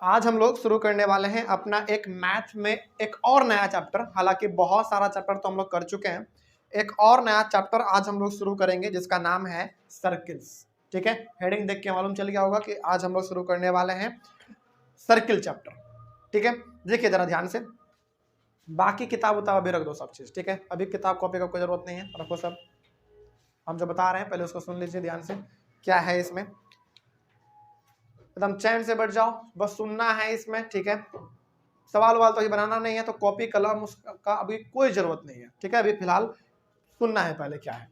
आज हम लोग शुरू करने वाले हैं अपना एक मैथ में एक और नया चैप्टर। हालांकि बहुत सारा चैप्टर तो हम लोग कर चुके हैं, एक और नया चैप्टर आज हम लोग शुरू करेंगे जिसका नाम है सर्किल्स। ठीक है, हेडिंग देख के मालूम चल गया होगा कि आज हम लोग शुरू करने वाले हैं सर्किल चैप्टर। ठीक है, देखिए जरा ध्यान से, बाकी किताब उताब अभी रख दो सब चीज। ठीक है, अभी किताब कॉपी का कोई जरूरत नहीं है, रखो सब। हम जो बता रहे हैं पहले उसको सुन लीजिए ध्यान से, क्या है इसमें, एकदम चैन से बैठ जाओ, बस सुनना है इसमें। ठीक है, सवाल वाल तो अभी बनाना नहीं है, तो कॉपी कलम उसका अभी कोई जरूरत नहीं है। ठीक है, अभी फिलहाल सुनना है पहले क्या है।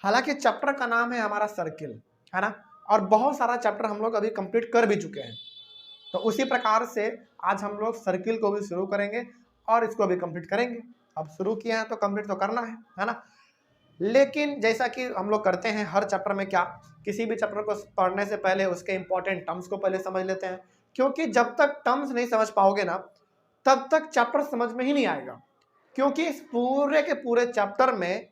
हालांकि चैप्टर का नाम है हमारा सर्किल, है ना, और बहुत सारा चैप्टर हम लोग अभी कंप्लीट कर भी चुके हैं। तो उसी प्रकार से आज हम लोग सर्किल को भी शुरू करेंगे और इसको भी कंप्लीट करेंगे। अब शुरू किया है तो कंप्लीट तो करना है ना। लेकिन जैसा कि हम लोग करते हैं हर चैप्टर में, क्या किसी भी चैप्टर को पढ़ने से पहले उसके इंपॉर्टेंट टर्म्स को पहले समझ लेते हैं, क्योंकि जब तक टर्म्स नहीं समझ पाओगे ना तब तक चैप्टर समझ में ही नहीं आएगा। क्योंकि इस पूरे के पूरे चैप्टर में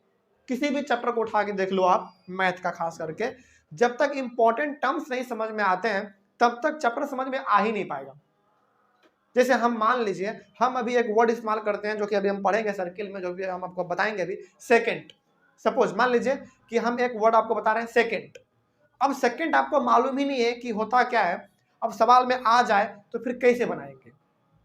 किसी भी चैप्टर को उठा के देख लो आप, मैथ का खास करके, जब तक इंपॉर्टेंट टर्म्स नहीं समझ में आते हैं तब तक चैप्टर समझ में आ ही नहीं पाएगा। जैसे हम मान लीजिए, हम अभी एक वर्ड इस्तेमाल करते हैं जो कि अभी हम पढ़ेंगे सर्किल में, जो भी हम आपको बताएंगे अभी, सेकेंड। सपोज मान लीजिए कि हम एक वर्ड आपको बता रहे हैं सेकेंड। अब सेकेंड आपको मालूम ही नहीं है कि होता क्या है, अब सवाल में आ जाए तो फिर कैसे बनाएंगे,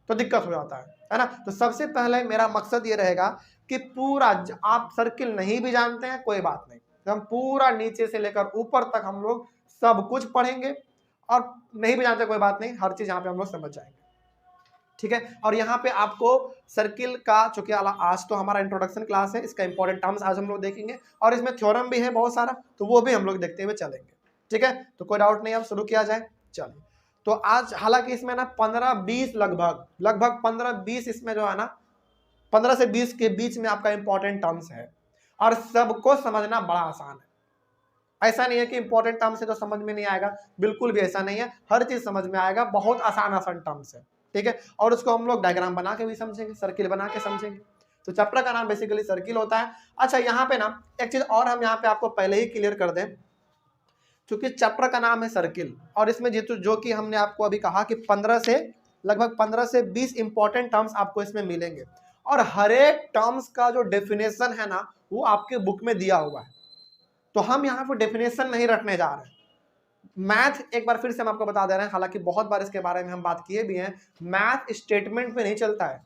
तो दिक्कत हो जाता है ना। तो सबसे पहले मेरा मकसद ये रहेगा कि पूरा, आप सर्किल नहीं भी जानते हैं कोई बात नहीं, तो हम पूरा नीचे से लेकर ऊपर तक हम लोग सब कुछ पढ़ेंगे, और नहीं भी जानते कोई बात नहीं, हर चीज यहाँ पे हम लोग समझ जाएंगे। ठीक है, और यहाँ पे आपको सर्किल का, चूंकि आज तो हमारा इंट्रोडक्शन क्लास है, इसका इंपॉर्टेंट टर्म्स आज हम लोग देखेंगे, और इसमें थ्योरम भी है बहुत सारा, तो वो भी हम लोग देखते हुए चलेंगे। ठीक है, तो कोई डाउट नहीं, अब शुरू किया जाए। चलिए, तो आज हालांकि इसमें ना 15-20 लगभग 15-20 इसमें जो है ना 15 से 20 के बीच में आपका इंपॉर्टेंट टर्म्स है, और सबको समझना बड़ा आसान है। ऐसा नहीं है कि इंपॉर्टेंट टर्म्स है तो समझ में नहीं आएगा, बिल्कुल भी ऐसा नहीं है, हर चीज समझ में आएगा, बहुत आसान आसान टर्म्स है। ठीक है, और उसको हम लोग डायग्राम बना के भी समझेंगे, सर्किल बना के समझेंगे। तो चैप्टर का नाम बेसिकली सर्किल होता है। अच्छा, यहाँ पे ना एक चीज और हम यहाँ पे आपको पहले ही क्लियर कर दें, क्योंकि चैप्टर का नाम है सर्किल, और इसमें जो कि हमने आपको अभी कहा कि लगभग 15 से 20 इंपॉर्टेंट टर्म्स आपको इसमें मिलेंगे, और हर एक टर्म्स का जो डेफिनेशन है ना वो आपके बुक में दिया हुआ है। तो हम यहाँ पर डेफिनेशन नहीं रखने जा रहे हैं। मैथ एक बार फिर से हम आपको बता दे रहे हैं, हालांकि बहुत बार इसके बारे में हम बात किए भी हैं, मैथ स्टेटमेंट पे नहीं चलता है,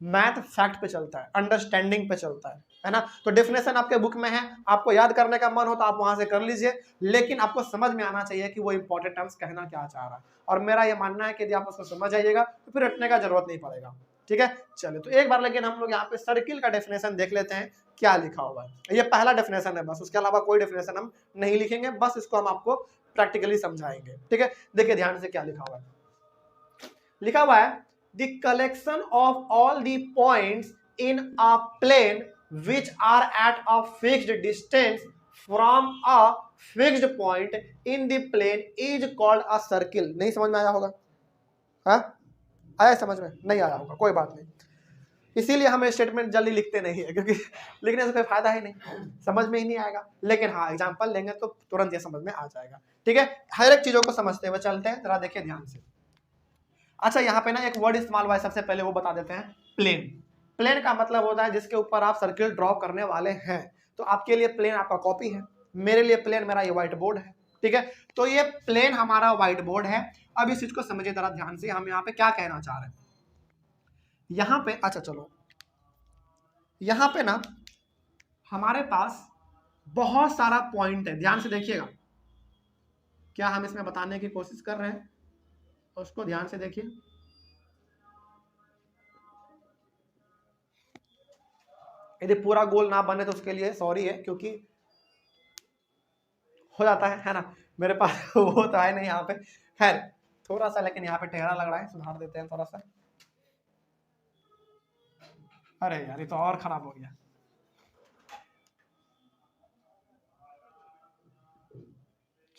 मैथ फैक्ट पे चलता है, अंडरस्टैंडिंग पे चलता है ना। तो डेफिनेशन आपके बुक में है, आपको याद करने का मन हो तो आप वहां से कर लीजिए, लेकिन आपको समझ में आना चाहिए कि वो इंपॉर्टेंट टर्म्स कहना क्या चाह रहा है। और मेरा ये मानना है कि यदि आप उसको समझ जाइएगा तो फिर रटने का जरूरत नहीं पड़ेगा। ठीक है, चलिए तो एक बार लेकिन हम लोग यहाँ पे सर्किल का डेफिनेशन देख लेते हैं क्या लिखा हुआ है। ये पहला डेफिनेशन है बस, उसके अलावा कोई डेफिनेशन हम नहीं लिखेंगे, बस इसको हम आपको प्रैक्टिकली समझाएंगे। ठीक है, देखिए ध्यान से क्या लिखा हुआ है। लिखा हुआ है, the collection of all the points in a plane which are at a fixed distance from a fixed point in the plane is called a circle। नहीं समझ में आया होगा? हाँ, आया समझ में? नहीं आया होगा, कोई बात नहीं, इसीलिए हम स्टेटमेंट जल्दी लिखते नहीं है, क्योंकि लिखने से कोई फायदा ही नहीं, समझ में ही नहीं आएगा। लेकिन हाँ, एग्जाम्पल लेंगे तो तुरंत ये समझ में आ जाएगा। ठीक है, हर एक चीजों को समझते हुए चलते हैं, जरा देखिए ध्यान से। अच्छा, यहाँ पे ना एक वर्ड इस्तेमाल हुआ है, सबसे पहले वो बता देते हैं, प्लेन। प्लेन का मतलब होता है जिसके ऊपर आप सर्किल ड्रॉ करने वाले हैं। तो आपके लिए प्लेन आपका कॉपी है, मेरे लिए प्लेन मेरा ये व्हाइट बोर्ड है। ठीक है, तो ये प्लेन हमारा व्हाइट बोर्ड है। अब इस चीज को समझिए जरा ध्यान से, हम यहाँ पे क्या कहना चाह रहे हैं यहाँ पे। अच्छा चलो, यहाँ पे ना हमारे पास बहुत सारा पॉइंट है, ध्यान से देखिएगा, क्या हम इसमें बताने की कोशिश कर रहे हैं उसको ध्यान से देखिए। यदि पूरा गोल ना बने तो उसके लिए सॉरी है, क्योंकि हो जाता है ना, मेरे पास वो तो है नहीं यहाँ पे, खैर थोड़ा सा, लेकिन यहाँ पे टेढ़ा लग रहा है, सुधार देते हैं थोड़ा सा। अरे यार, ये तो और खराब हो गया।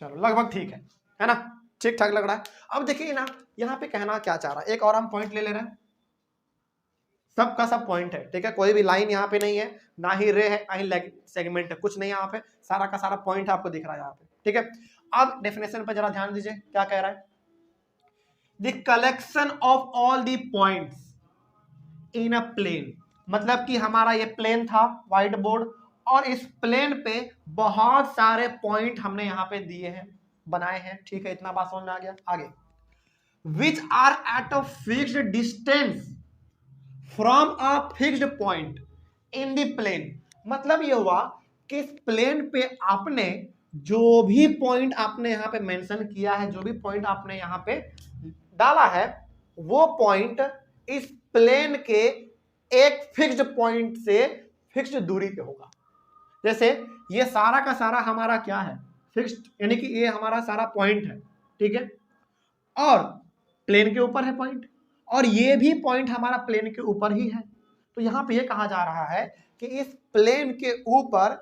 चलो लगभग ठीक है ना, ठीक ठाक लग रहा है। अब देखिए ना, यहाँ पे कहना क्या चाह रहा है, एक और हम पॉइंट ले रहे हैं, सबका सब पॉइंट है। ठीक है, कोई भी लाइन यहाँ पे नहीं है, ना ही रे है, ना ही सेगमेंट है, कुछ नहीं है यहाँ पे, सारा का सारा पॉइंट आपको दिख रहा है यहाँ पे। ठीक है, अब डेफिनेशन पर जरा ध्यान दीजिए क्या कह रहा है। The collection of all the points in a plane, मतलब कि हमारा ये प्लेन था व्हाइट बोर्ड, और इस प्लेन पे बहुत सारे पॉइंट हमने यहाँ पे दिए हैं, बनाए हैं, ठीक है, इतना बात समझ में आ गया। आगे, which are at a fixed distance from a fixed point in the plane, मतलब ये हुआ कि इस प्लेन पे आपने जो भी पॉइंट आपने यहाँ पे मेंशन किया है, जो भी पॉइंट आपने यहाँ पे डाला है, वो पॉइंट इस प्लेन के एक फिक्स्ड पॉइंट से फिक्स्ड दूरी पे होगा। जैसे ये सारा का सारा हमारा क्या है, फिक्स्ड, यानी कि ये हमारा सारा पॉइंट है, ठीक है, और प्लेन के ऊपर है पॉइंट, और ये भी पॉइंट हमारा प्लेन के ऊपर ही है। तो यहां पे ये कहा जा रहा है कि इस प्लेन के ऊपर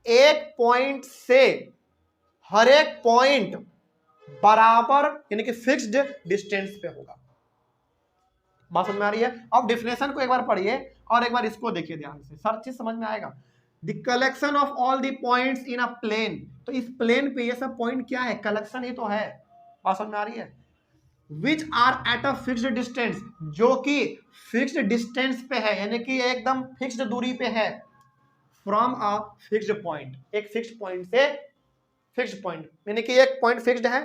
एक पॉइंट से हर एक पॉइंट बराबर यानी कि फिक्स्ड डिस्टेंस पे होगा। बात समझ में आ रही है? अब डेफिनेशन को एक बार पढ़िए और एक बार इसको देखिए ध्यान से, हर चीज समझ में आएगा। The collection of all the points in a plane, तो इस प्लेन पे ये सब पॉइंट क्या है, कलेक्शन ही तो है। बात समझ में आ रही है? Which are at a fixed distance, जो कि फिक्स्ड डिस्टेंस पे है, यानी कि एकदम फिक्स्ड दूरी पे है, फ्रॉम अ फिक्स्ड पॉइंट, एक फिक्स्ड पॉइंट से फिक्स्ड पॉइंट, यानी कि एक पॉइंट फिक्स्ड है,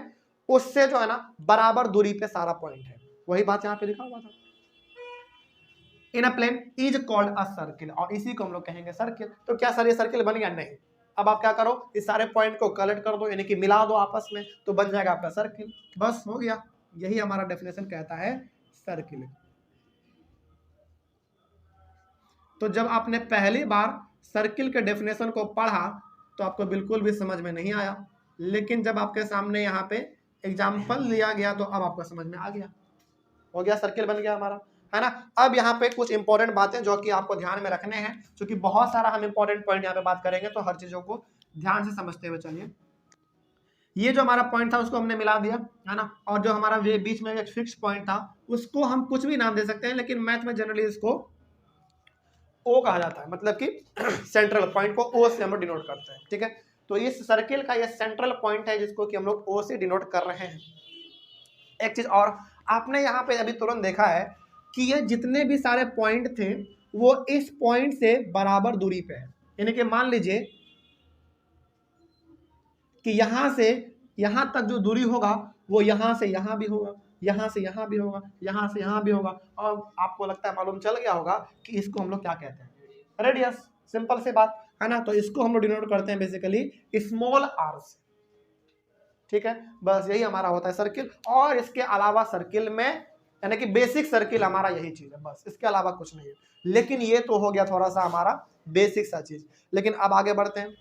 उससे जो है ना बराबर दूरी पे सारा पॉइंट है। वही बात यहाँ पे लिखा हुआ था। In a plane is called a circle, और इसी को हम लोग कहेंगे सर्किल। तो क्या सर ये सर्किल बन गया? नहीं। अब आप क्या करो, इस सारे पॉइंट को कलेक्ट कर दो, यानी कि मिला दो आपस में, तो बन जाएगा आपका सर्किल। बस हो गया, यही हमारा डेफिनेशन कहता है सर्किल। तो जब आपने पहली बार सर्किल के डेफिनेशन को पढ़ा तो आपको बिल्कुल भी समझ में नहीं आया, लेकिन जब आपके सामने यहाँ पे एग्जाम्पल लिया गया तो अब आपको समझ में आ गया, हो गया, सर्किल बन गया हमारा, है ना। अब यहाँ पे कुछ इंपॉर्टेंट बातें जो कि आपको ध्यान में रखने हैं, क्योंकि बहुत सारा हम इंपॉर्टेंट पॉइंट यहाँ पे बात करेंगे, तो हर चीजों को ध्यान से समझते हुए चलिए। ये जो हमारा पॉइंट था उसको हमने मिला दिया, है ना, और जो हमारा बीच में एक फिक्स पॉइंट था उसको हम कुछ भी नाम दे सकते हैं, लेकिन मैथ में जनरली इसको ओ कहा जाता है, मतलब कि सेंट्रल पॉइंट को ओ से हम लोग डिनोट करते हैं, ठीक है। तो इस सर्किल का ये सेंट्रल पॉइंट है जिसको कि हम लोग ओ से डिनोट कर रहे हैं। एक चीज और, आपने यहाँ पे अभी तुरंत देखा है कि ये जितने भी सारे पॉइंट थे वो इस पॉइंट से बराबर दूरी पे है, यानी कि मान लीजिए कि यहां से यहां तक जो दूरी होगा वो यहां से यहां भी होगा, यहां से यहां भी होगा, यहां से यहां भी होगा, और आपको लगता है मालूम चल गया होगा कि इसको हम लोग क्या कहते हैं, रेडियस। सिंपल से बात है ना, तो इसको हम लोग डिनोट करते हैं बेसिकली स्मॉल आर से, ठीक है। बस यही हमारा होता है सर्किल, और इसके अलावा सर्किल में यानी कि बेसिक सर्किल हमारा यही चीज है, बस इसके अलावा कुछ नहीं है। लेकिन ये तो हो गया थोड़ा सा हमारा बेसिक सा चीज, लेकिन अब आगे बढ़ते हैं।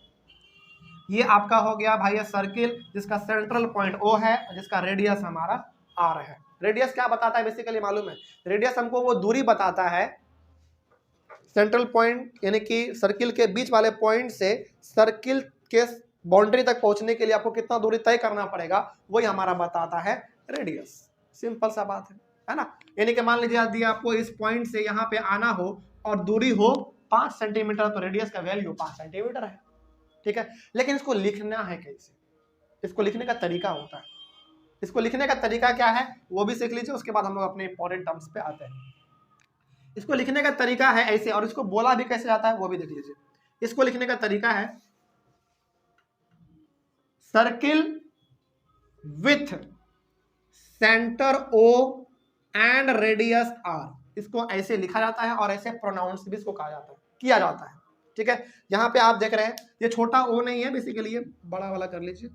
ये आपका हो गया भाई सर्किल जिसका सेंट्रल पॉइंट ओ है, जिसका रेडियस हमारा आर है। रेडियस क्या बताता है बेसिकली मालूम है? रेडियस हमको वो दूरी बताता है सेंट्रल पॉइंट यानी कि सर्किल के बीच वाले पॉइंट से सर्किल के बाउंड्री तक पहुंचने के लिए आपको कितना दूरी तय करना पड़ेगा, वही हमारा बताता है रेडियस। सिंपल सा बात है ना। यानी कि मान लीजिए यदि आपको इस पॉइंट से यहाँ पे आना हो और दूरी हो 5 सेंटीमीटर, तो रेडियस का वैल्यू 5 सेंटीमीटर है, ठीक है। लेकिन इसको लिखना है कैसे, इसको लिखने का तरीका होता है, इसको लिखने का तरीका क्या है वो भी सीख लीजिए, उसके बाद हम लोग अपने इंपॉर्टेंट टर्म्स पे आते हैं। इसको लिखने का तरीका है ऐसे, और इसको बोला भी कैसे जाता है वो भी देख लीजिए। इसको लिखने का तरीका है circle with centre O and radius R, इसको ऐसे लिखा जाता है और ऐसे प्रोनाउंस भी इसको कहा जाता है, किया जाता है, ठीक है। यहाँ पे आप देख रहे हैं ये छोटा ओ नहीं है बेसिकली, ये बड़ा वाला कर लीजिए,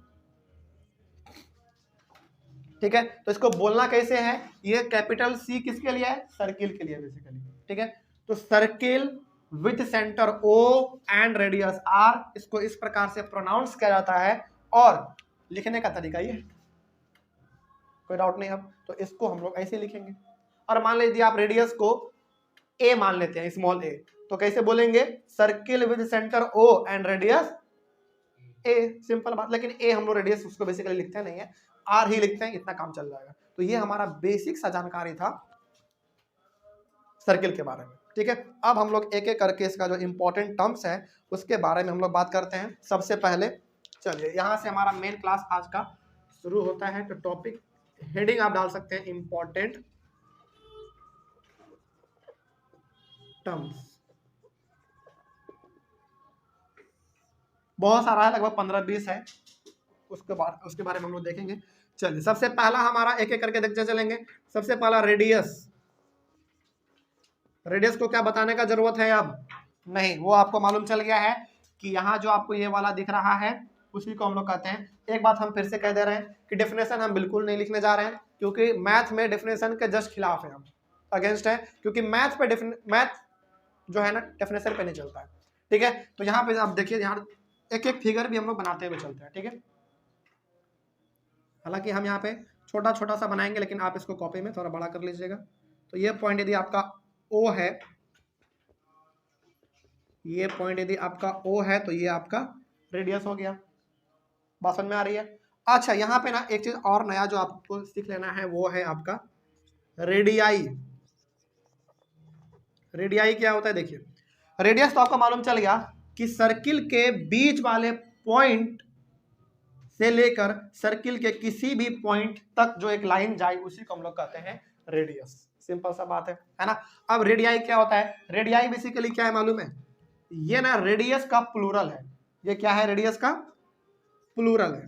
ठीक है। तो इसको बोलना कैसे है, ये कैपिटल सी किसके लिए है, सर्किल के लिए बेसिकली, ठीक है। तो circle with centre O and radius R, इसको इस प्रकार से प्रोनाउंस किया जाता है, और लिखने का तरीका ये है, कोई डाउट नहीं। अब तो इसको हम लोग ऐसे लिखेंगे, और मान लीजिए आप रेडियस को ए मान लेते हैं, स्मॉल ए, तो कैसे बोलेंगे, circle with centre O and radius A, simple बात। लेकिन ए हम लोग रेडियस उसको बेसिकली लिखते नहीं है, आर ही लिखते हैं, इतना काम चल जाएगा। तो ये हमारा बेसिक सा जानकारी था सर्किल के बारे में, ठीक है। अब हम लोग एक एक करके इसका जो इंपॉर्टेंट टर्म्स है उसके बारे में हम लोग बात करते हैं। सबसे पहले चलिए यहाँ से हमारा मेन क्लास आज का शुरू होता है। तो टॉपिक हेडिंग आप डाल सकते हैं इंपॉर्टेंट टर्म्स। बहुत सारा है, लगभग 15-20 है, उसके बारे में हम लोग देखेंगे। चलिए सबसे पहला हमारा एक एक करके देखते चलेंगे। सबसे पहला रेडियस। रेडियस को क्या बताने का जरूरत है अब? नहीं, वो आपको मालूम चल गया है कि यहाँ जो आपको ये वाला दिख रहा है उसी को हम लोग कहते हैं। एक बात हम फिर से कह दे रहे हैं कि डेफिनेशन हम बिल्कुल नहीं लिखने जा रहे हैं, क्योंकि मैथ में डेफिनेशन के जस्ट खिलाफ है, हम अगेंस्ट है, क्योंकि मैथ जो है ना डेफिनेशन पे नहीं चलता है। ठीक है, तो यहाँ पे आप देखिए, यहाँ एक एक फिगर भी हम लोग बनाते हुए चलते हैं। ठीक है, हालांकि हम यहाँ पे छोटा छोटा सा बनाएंगे, लेकिन आप इसको कॉपी में थोड़ा बड़ा कर लीजिएगा। तो ये पॉइंट यदि आपका O है, ये पॉइंट यदि आपका O है तो ये आपका रेडियस हो गया। बात समझ में आ रही है? अच्छा, यहाँ पे ना एक चीज और नया जो आपको सीख लेना है वो है आपका रेडियाई। रेडियाई क्या होता है? देखिए, रेडियस तो आपका मालूम चल गया कि सर्किल के बीच वाले पॉइंट से लेकर सर्किल के किसी भी पॉइंट तक जो एक लाइन जाए उसी को हम लोग कहते हैं रेडियस। सिंपल सा बात है ना। अब रेडियाई क्या होता है? रेडियाई बेसिकली क्या है मालूम है? ये ना रेडियस का प्लूरल है। ये क्या है? रेडियस का प्लूरल है।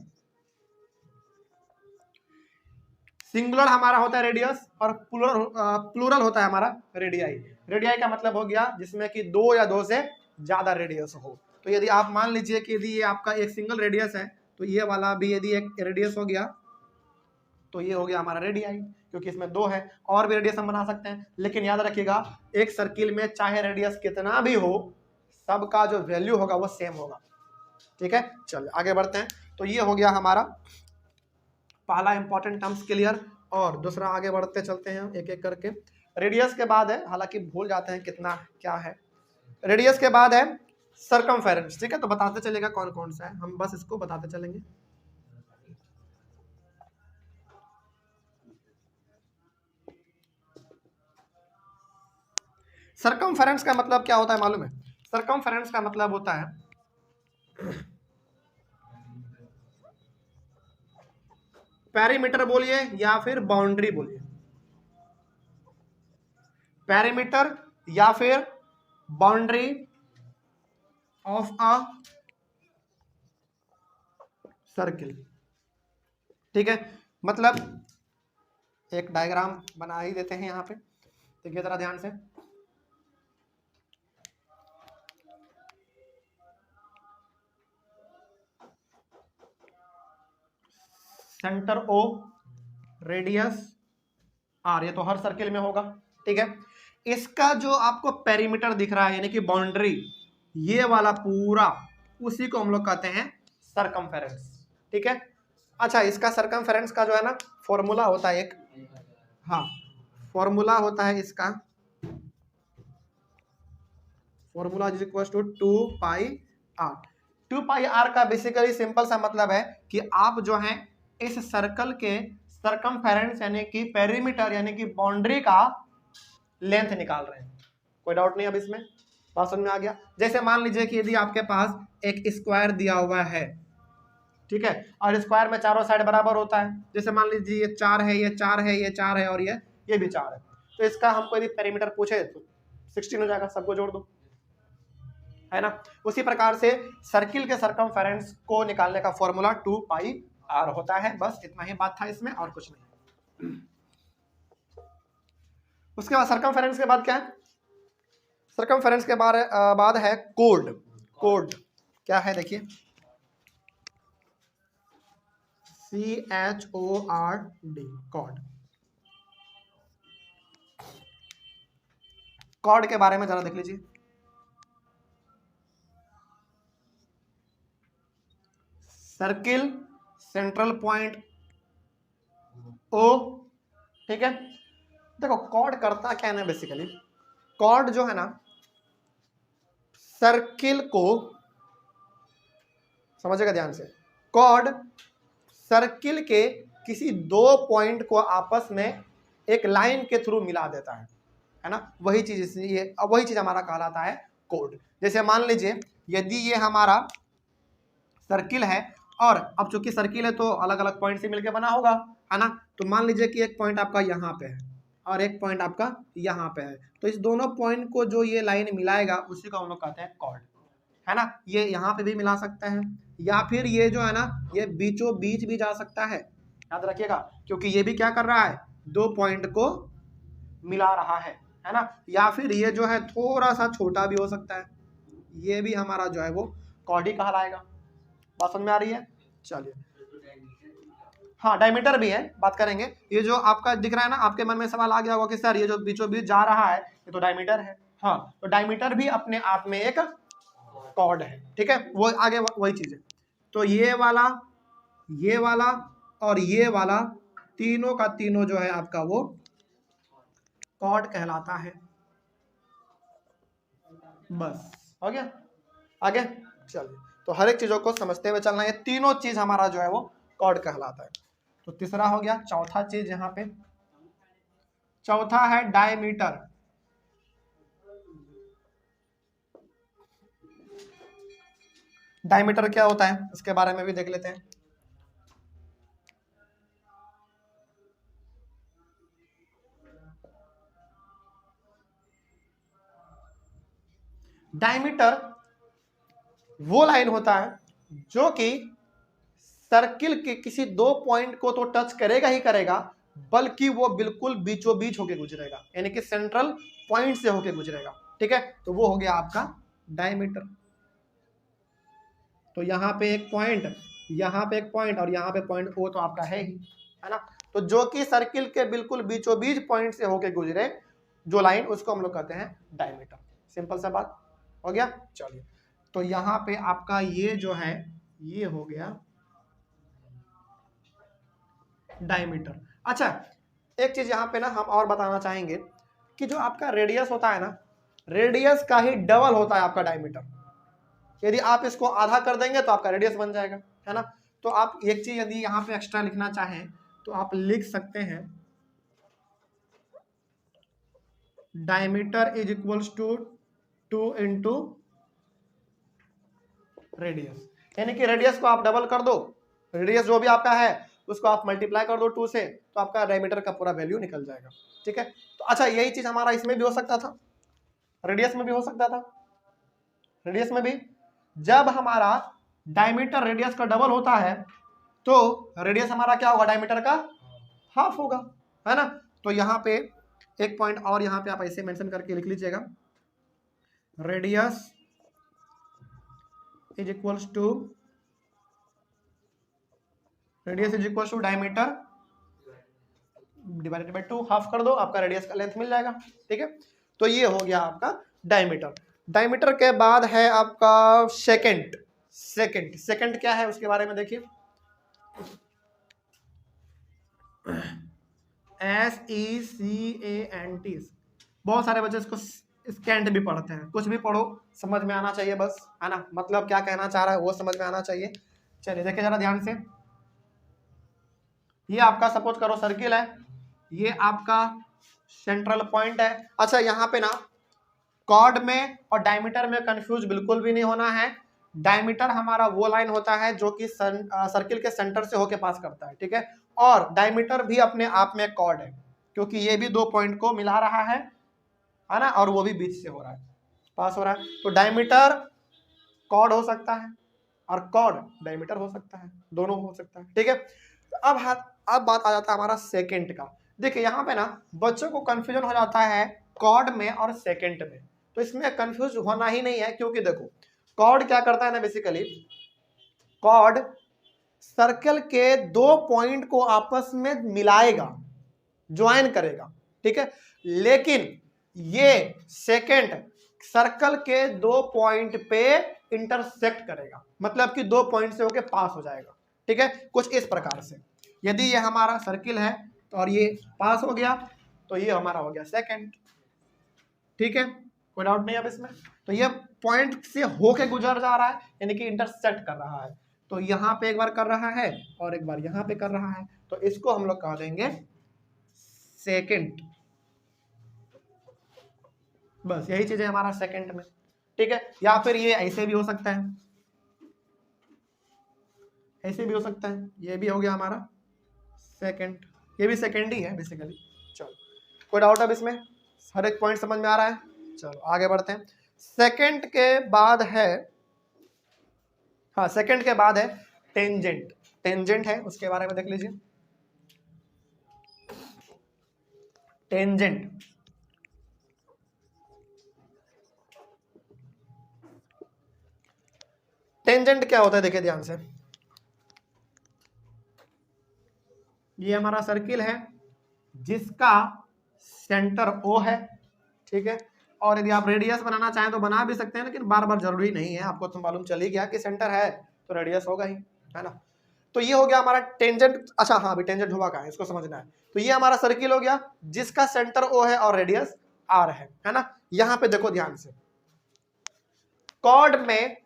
सिंगुलर हमारा होता है रेडियस और प्लूरल होता है हमारा रेडियाई। रेडियाई का मतलब हो गया जिसमें कि 2 या 2 से ज्यादा रेडियस हो। तो यदि आप मान लीजिए कि यदि ये आपका एक सिंगल रेडियस है तो ये वाला भी यदि एक रेडियस हो गया तो ये हो गया हमारा रेडियाई, क्योंकि इसमें 2 है। और भी रेडियस हम बना सकते हैं, लेकिन याद रखिएगा एक सर्किल में चाहे रेडियस कितना भी हो, सबका जो वैल्यू होगा वो सेम होगा। ठीक है, चलिए आगे बढ़ते हैं। तो ये हो गया हमारा पहला इंपॉर्टेंट टर्म्स क्लियर। और दूसरा आगे बढ़ते चलते हैं एक एक करके। रेडियस के बाद है, हालांकि भूल जाते हैं कितना क्या है। रेडियस के बाद है सरकमफेरेंस। ठीक है, तो बताते चलेगा कौन कौन सा है, हम बस इसको बताते चलेंगे। सरकमफेरेंस का मतलब क्या होता है मालूम है? सरकमफेरेंस का मतलब होता है पेरीमीटर बोलिए या फिर बाउंड्री बोलिए, पेरीमीटर या फिर बाउंड्री ऑफ अ सर्किल। ठीक है, मतलब एक डायग्राम बना ही देते हैं यहाँ पे, देखिए जरा ध्यान से। सेंटर O, रेडियस R, ये तो हर सर्किल में होगा। ठीक है, इसका जो आपको पेरीमीटर दिख रहा है यानी कि बाउंड्री, ये वाला पूरा, उसी को हम लोग कहते हैं सरकमफेरेंस। ठीक है, अच्छा, इसका सरकमफेरेंस का जो है ना फॉर्मूला होता है एक, हाँ फॉर्मूला होता है इसका, formula is equal to 2πr। 2πr का बेसिकली सिंपल सा मतलब है कि आप जो है इस सर्कल के सरकमफेरेंस यानी कि पेरीमीटर यानी कि बाउंड्री का लेंथ निकाल रहे हैं। कोई डाउट नहीं अब इसमें? बात समझ में आ गया? जैसे मान लीजिए कि यदि आपके पास एक स्क्वायर दिया हुआ है, ठीक है, और स्क्वायर में चारों साइड बराबर होता है, जैसे मान लीजिए ये 4 है, ये 4 है, ये 4 है और ये भी 4 है, तो इसका हमको यदि पेरीमीटर पूछे तो 16 हो जाएगा, सबको जोड़ दो, है ना। उसी प्रकार से सर्किल के सरकमफेरेंस को निकालने का फॉर्मूला 2πr होता है। बस इतना ही बात था इसमें, और कुछ नहीं। उसके बाद सरकमफेरेंस के बाद क्या है? सरकमफेरेंस के बाद है कोड। कोड क्या है? देखिए, CHORD, कॉर्ड। कॉर्ड के बारे में जरा देख लीजिए। सर्किल, सेंट्रल पॉइंट O, ठीक है। देखो कॉर्ड करता क्या है ना, बेसिकली कॉर्ड जो है ना सर्किल को, समझेगा ध्यान से, कॉर्ड सर्किल के किसी 2 पॉइंट को आपस में एक लाइन के थ्रू मिला देता है ना। वही चीज ये, वही चीज हमारा कहलाता है कोड। जैसे मान लीजिए यदि ये हमारा सर्किल है, और अब चूंकि सर्किल है तो अलग अलग पॉइंट से मिलकर बना होगा, है ना। तो मान लीजिए कि एक पॉइंट आपका यहाँ पे है और एक पॉइंट आपका यहाँ पे है, तो इस दोनों पॉइंट को जो ये लाइन मिलाएगा उसी को हम लोग कहते हैं कॉर्ड, है ना। ये यहाँ पे भी मिला सकते हैं, या फिर ये जो है ना ये बीचों बीच भी जा सकता है, याद रखिएगा, क्योंकि ये भी क्या कर रहा है, दो पॉइंट को मिला रहा है ना। या फिर ये जो है थोड़ा सा छोटा भी हो सकता है, ये भी हमारा जो है वो कॉर्ड ही कहलाएगा। बात समझ में आ रही है? चलिए, हाँ डायमीटर भी है, बात करेंगे। ये जो आपका दिख रहा है ना, आपके मन में सवाल आ गया होगा कि सर ये जो बीचों बीच जा रहा है ये तो डायमीटर है। हाँ, तो डायमीटर भी अपने आप में एक कॉर्ड है, ठीक है, वो आगे वही चीज है। तो ये वाला और ये वाला तीनों का तीनों जो है आपका वो कॉर्ड कहलाता है। बस हो गया, आगे चलिए। तो हर एक चीजों को समझते हुए चलना, ये तीनों चीज हमारा जो है वो कॉर्ड कहलाता है। तो तीसरा हो गया। चौथा चीज यहाँ पे, चौथा है डायमीटर। डायमीटर क्या होता है इसके बारे में भी देख लेते हैं। डायमीटर वो लाइन होता है जो कि सर्किल के किसी दो पॉइंट को तो टच करेगा ही करेगा, बल्कि वो बिल्कुल बीचों बीच होके गुजरेगा, यानी कि सेंट्रल पॉइंट से होके गुजरेगा, ठीक है। तो वो हो गया आपका डायमीटर। तो यहाँ पे एक पॉइंट, यहाँ पे एक पॉइंट और यहाँ पे पॉइंट ओ तो आपका है ही, है ना। तो जो कि सर्किल के बिल्कुल बीचों बीच पॉइंट से होके गुजरे जो लाइन, उसको हम लोग कहते हैं डायमीटर। सिंपल सा बात हो गया। चलिए, तो यहाँ पे आपका ये जो है ये हो गया डायमीटर। अच्छा, एक चीज यहाँ पे ना हम और बताना चाहेंगे कि जो आपका रेडियस होता है ना, रेडियस का ही डबल होता है आपका डायमीटर। यदि आप इसको आधा कर देंगे तो आपका रेडियस बन जाएगा, है ना। तो आप एक चीज यदि यहाँ पे एक्स्ट्रा लिखना चाहें तो आप लिख सकते हैं diameter is equals to 2 into radius, यानी कि रेडियस को आप डबल कर दो, रेडियस जो भी आपका है उसको आप मल्टीप्लाई कर दो 2 से, तो आपका डायमीटर का पूरा वैल्यू निकल जाएगा, ठीक है। तो अच्छा, यही चीज हमारा इसमें भी हो सकता था, रेडियस में भी हो सकता था। रेडियस में भी जब हमारा डायमीटर रेडियस का डबल होता है तो रेडियस हमारा क्या होगा, डायमीटर का हाफ होगा, है ना। तो यहाँ पे एक पॉइंट और यहाँ पे आप ऐसे मेंशन करके लिख लीजिएगा, radius is equals to diameter divided by 2, half कर दो, आपका रेडियस का लेंथ मिल जाएगा, ठीक है। तो ये हो गया आपका डायमीटर। डायमीटर के बाद है आपका सेकंड। सेकंड क्या है उसके बारे में देखिए, SECANT। बहुत सारे बच्चे इसको स्कैंट भी पढ़ते हैं, कुछ भी पढ़ो समझ में आना चाहिए बस, है ना, मतलब क्या कहना चाह रहा है वो समझ में आना चाहिए। चलिए देखिए जरा ध्यान से, ये आपका सपोज करो सर्किल है, ये आपका सेंट्रल पॉइंट है। अच्छा, यहाँ पे ना कॉर्ड में और डायमीटर में कंफ्यूज बिल्कुल भी नहीं होना है। डायमीटर हमारा वो लाइन होता है जो कि सर्किल के सेंटर से होके पास करता है, ठीक है। और डायमीटर भी अपने आप में कॉर्ड है, क्योंकि ये भी दो पॉइंट को मिला रहा है ना, और वो भी बीच से हो रहा है, पास हो रहा है। तो डायमीटर कॉर्ड हो सकता है और कॉर्ड डायमीटर हो सकता है, दोनों हो सकता है, ठीक है। तो अब बात आ जाता है हमारा सेकंड का। देखिए यहाँ पे ना बच्चों को कंफ्यूजन हो जाता है कॉर्ड में और सेकंड में, तो इसमें कंफ्यूज होना ही नहीं है, क्योंकि देखो कॉर्ड क्या करता है ना, बेसिकली कॉर्ड सर्कल के दो पॉइंट को आपस में मिलाएगा, ज्वाइन करेगा, ठीक है। लेकिन ये सेकंड सर्कल के दो पॉइंट पे इंटरसेक्ट करेगा, मतलब कि दो पॉइंट से होके पास हो जाएगा, ठीक है। कुछ इस प्रकार से, यदि ये हमारा सर्किल है तो और ये पास हो गया तो ये हमारा हो गया सेकंड, ठीक है, कोई डाउट नहीं अब इसमें। तो ये पॉइंट से होके गुजर जा रहा है, यानी कि इंटरसेक्ट कर रहा है। तो यहाँ पे एक बार कर रहा है और एक बार यहाँ पे कर रहा है, तो इसको हम लोग कह देंगे सेकंड। बस यही चीज है हमारा सेकंड में, ठीक है। या फिर ये ऐसे भी हो सकता है, ऐसे भी हो सकता है, ये भी हो गया हमारा सेकंड, ये भी सेकंड ही है बेसिकली। चलो कोई डाउट अब इसमें, हर एक पॉइंट समझ में आ रहा है? चलो आगे बढ़ते हैं। सेकंड के बाद है, हाँ सेकंड के बाद है टेंजेंट। टेंजेंट है, उसके बारे में देख लीजिए। टेंजेंट, टेंजेंट क्या होता है देखिए ध्यान से। ये हमारा सर्किल है जिसका सेंटर ओ है, ठीक है, और यदि आप रेडियस बनाना चाहें तो बना भी सकते हैं, लेकिन बार बार जरूरी नहीं है, आपको तो मालूम चल ही गया कि सेंटर है तो रेडियस होगा ही, है ना। तो ये हो गया हमारा टेंजेंट। अच्छा हाँ, अभी टेंजेंट हुआ कहाँ है इसको समझना है। तो ये हमारा सर्किल हो गया जिसका सेंटर ओ है और रेडियस आर है ना। यहां पे देखो ध्यान से, कॉर्ड में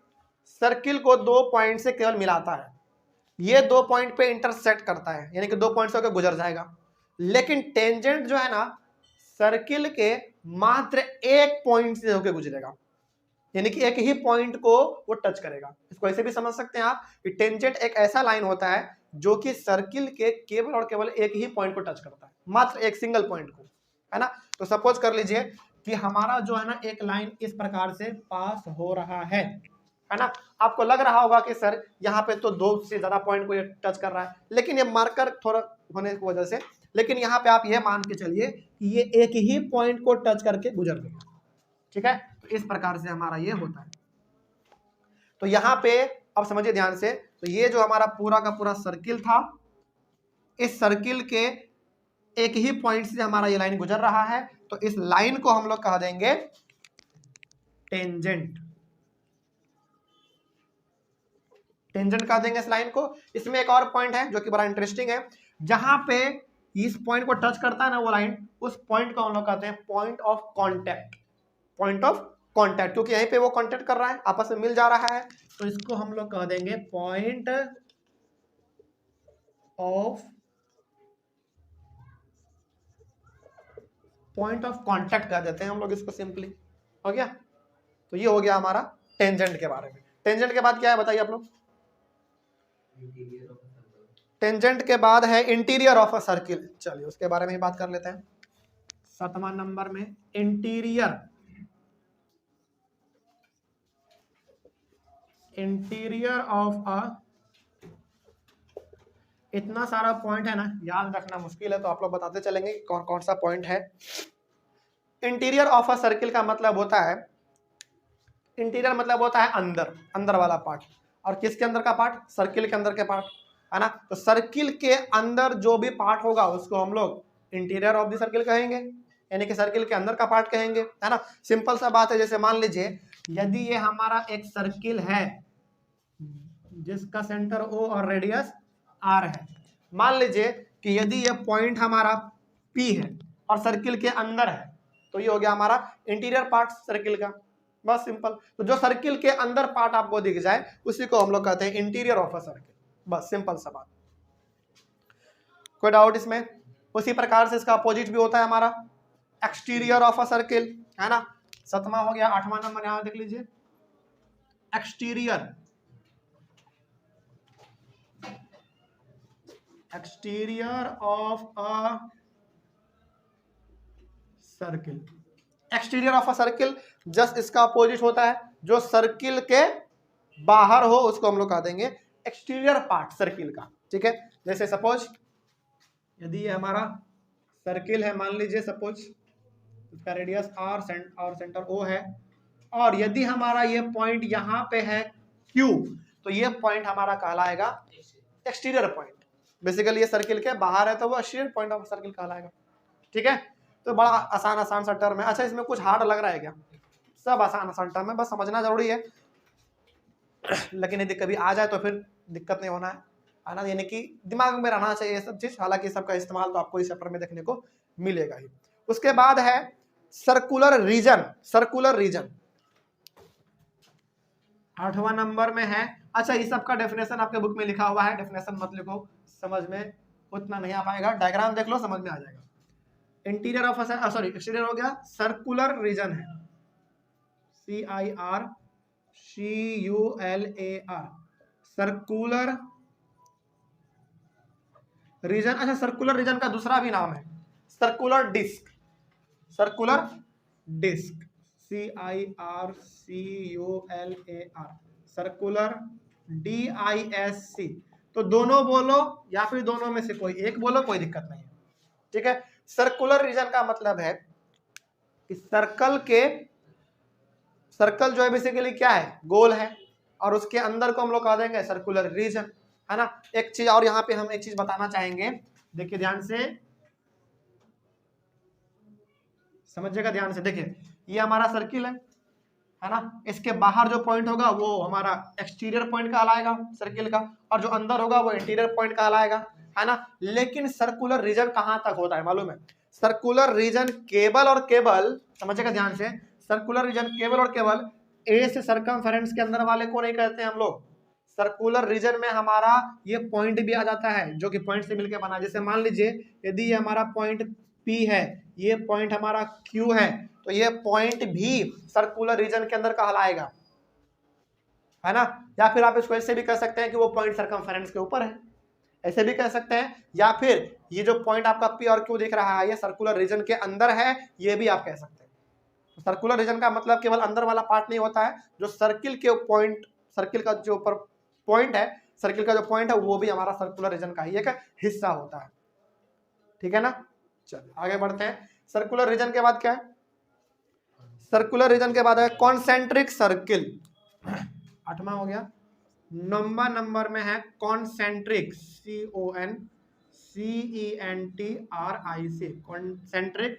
सर्किल को 2 पॉइंट से केवल मिलाता है, ये 2 पॉइंट पे इंटरसेक्ट करता है, यानी कि 2 पॉइंट से होकर गुजर जाएगा। लेकिन टेंजेंट जो है ना, सर्किल के मात्र एक पॉइंट से होकर गुजरेगा, यानी कि एक ही पॉइंट को वो टच करेगा। इसको ऐसे भी समझ सकते हैं आप कि टेंजेंट एक ऐसा लाइन होता है जो कि सर्किल के केवल और केवल एक ही पॉइंट को टच करता है, मात्र एक सिंगल पॉइंट को, है ना। तो सपोज कर लीजिए कि हमारा जो है ना एक लाइन इस प्रकार से पास हो रहा है ना। आपको लग रहा होगा कि सर यहाँ पे तो 2 से ज्यादा पॉइंट को ये टच कर रहा है, लेकिन ये मार्कर थोड़ा होने की वजह से, लेकिन यहाँ पे आप ये मान के चलिए कि ये एक ही पॉइंट को टच करके गुजर गया, ठीक है। तो इस प्रकार से हमारा ये होता है। तो यहाँ पे अब समझिए ध्यान से, तो ये जो हमारा पूरा का पूरा सर्किल था, इस सर्किल के एक ही पॉइंट से हमारा ये लाइन गुजर रहा है, तो इस लाइन को हम लोग कह देंगे टेंजेंट। टेंजेंट कह देंगे इस लाइन को। इसमें एक और पॉइंट है जो कि बड़ा इंटरेस्टिंग है, जहां पे इस पॉइंट को टच करता है ना वो लाइन, उस पॉइंट को हम लोग कहते हैं point of contact. Point of contact, क्योंकि यहीं पे वो कॉन्टैक्ट कर रहा है, आपस में मिल जा रहा है, तो इसको हम लोग कह देंगे पॉइंट ऑफ कॉन्टैक्ट कह देते हैं हम लोग इसको सिंपली। हो गया। तो ये हो गया हमारा टेंजेंट के बारे में। टेंजेंट के बाद क्या है बताइए आप लोग? टेंजेंट के बाद है इंटीरियर ऑफ अ सर्किल। चलिए उसके बारे में ही बात कर लेते हैं। 7वां नंबर में इंटीरियर, इंटीरियर ऑफ अ, इतना सारा पॉइंट है ना, याद रखना मुश्किल है, तो आप लोग बताते चलेंगे कौन कौन सा पॉइंट है। इंटीरियर ऑफ अ सर्किल का मतलब होता है, इंटीरियर मतलब होता है अंदर, अंदर वाला पार्ट। और किसके अंदर का पार्ट? सर्किल के अंदर के पार्ट, है ना। तो सर्किल के अंदर जो भी पार्ट होगा उसको हम लोग इंटीरियर ऑफ द सर्किल कहेंगे, यानी कि सर्किल के अंदर का पार्ट कहेंगे, है ना। सिंपल सा बात है, जैसे मान लीजिए यदि ये हमारा एक सर्किल है जिसका सेंटर ओ और रेडियस आर है, मान लीजिए कि यदि ये पॉइंट हमारा पी है और सर्किल के अंदर है, तो ये हो गया हमारा इंटीरियर पार्ट सर्किल का, बस सिंपल। तो जो सर्किल के अंदर पार्ट आपको दिख जाए उसी को हम लोग कहते हैं इंटीरियर ऑफ अ सर्किल, बस सिंपल सा बात। कोई डाउट इसमें? उसी प्रकार से इसका अपोजिट भी होता है हमारा एक्सटीरियर ऑफ अ सर्किल, है ना। 7वां हो गया। 8वां नंबर यहां देख लीजिए, exterior, exterior of a circle. Exterior of a circle just इसका अपोजिट होता है, जो सर्किल के बाहर हो उसको हम लोग कह देंगे एक्सटीरियर पार्ट सर्किल का, ठीक है। जैसे सपोज यदि ये हमारा सर्किल है, मान लीजिए सपोज इसका रेडियस आर और सेंटर ओ है, और यदि हमारा ये पॉइंट यहाँ पे है क्यू, तो ये पॉइंट हमारा कहलाएगा एक्सटीरियर पॉइंट। बेसिकली ये सर्किल के बाहर है तो वो एक्सटीरियर पॉइंट ऑफ सर्किल कहलाएगा, ठीक है। तो बड़ा आसान आसान सा टर्म है। अच्छा इसमें कुछ हार्ड लग रहा है क्या? सब आसान आसान टर्म है, बस समझना जरूरी है। लेकिन यदि कभी आ जाए तो फिर दिक्कत नहीं होना है ना, यानी कि दिमाग में रहना चाहिए ये सब चीज। हालांकि सबका इस्तेमाल तो आपको इस चैप्टर में देखने को मिलेगा ही। उसके बाद है सर्कुलर रीजन। सर्कुलर रीजन 8वां नंबर में है। अच्छा इस सब का डेफिनेशन आपके बुक में लिखा हुआ है, डेफिनेशन मत लिखो, समझ में उतना नहीं आ पाएगा, डायग्राम देख लो समझ में आ जाएगा। इंटीरियर ऑफ सॉरी एक्सटीरियर हो गया, सर्कुलर रीजन है CIRCULAR, सर्कुलर रीजन, अच्छा सर्कुलर रीजन का दूसरा भी नाम है circular disc, circular disc, CIRCULAR, circular DISC। तो दोनों बोलो या फिर दोनों में से कोई एक बोलो, कोई दिक्कत नहीं है, ठीक है। सर्कुलर रीजन का मतलब है कि सर्कल जो है बेसिकली क्या है, गोल है, और उसके अंदर को हम लोग कह देंगे सर्कुलर रीजन, है ना। एक चीज और यहाँ पे हम एक चीज बताना चाहेंगे, देखिए ध्यान से समझिएगा, ध्यान से देखिए, ये हमारा सर्किल है ना। इसके बाहर जो पॉइंट होगा वो हमारा एक्सटीरियर पॉइंट कहलाएगा सर्किल का, और जो अंदर होगा वो इंटीरियर पॉइंट कहलाएगा, है ना। लेकिन सर्कुलर रीजन कहां तक होता है मालूम है, सर्कुलर रीजन केवल और केवल, समझिएगा ध्यान से, सर्कुलर रीजन केवल और केवल ए से सर्कमफेरेंस के अंदर वाले को नहीं कहते हैं हम लोग। सर्कुलर रीजन में हमारा ये पॉइंट भी आ जाता है जो कि पॉइंट से मिलकर बना, जैसे मान लीजिए यदि ये हमारा पॉइंट P है, ये पॉइंट हमारा Q है, तो ये पॉइंट भी सर्कुलर रीजन के अंदर कहलाएगा, है ना। या फिर आप इसको ऐसे भी कह सकते हैं कि वो पॉइंट सर्कमफेरेंस के ऊपर है, ऐसे भी कह सकते हैं। या फिर ये जो पॉइंट आपका P और Q दिख रहा है ये सर्कुलर रीजन के अंदर है, ये भी आप कह सकते हैं। तो सर्कुलर रीजन का मतलब केवल अंदर वाला पार्ट नहीं होता है, जो सर्किल के पॉइंट, सर्किल का जो ऊपर पॉइंट है, सर्किल का जो पॉइंट है वो भी हमारा सर्कुलर रीजन का ही एक हिस्सा होता है, ठीक है ना। चलिए आगे बढ़ते हैं। सर्कुलर रीजन के बाद क्या है, सर्कुलर रीजन के बाद है कॉन्सेंट्रिक सर्किल, 8वां हो गया। नंबर में है concentric, CONCENTRIC, concentric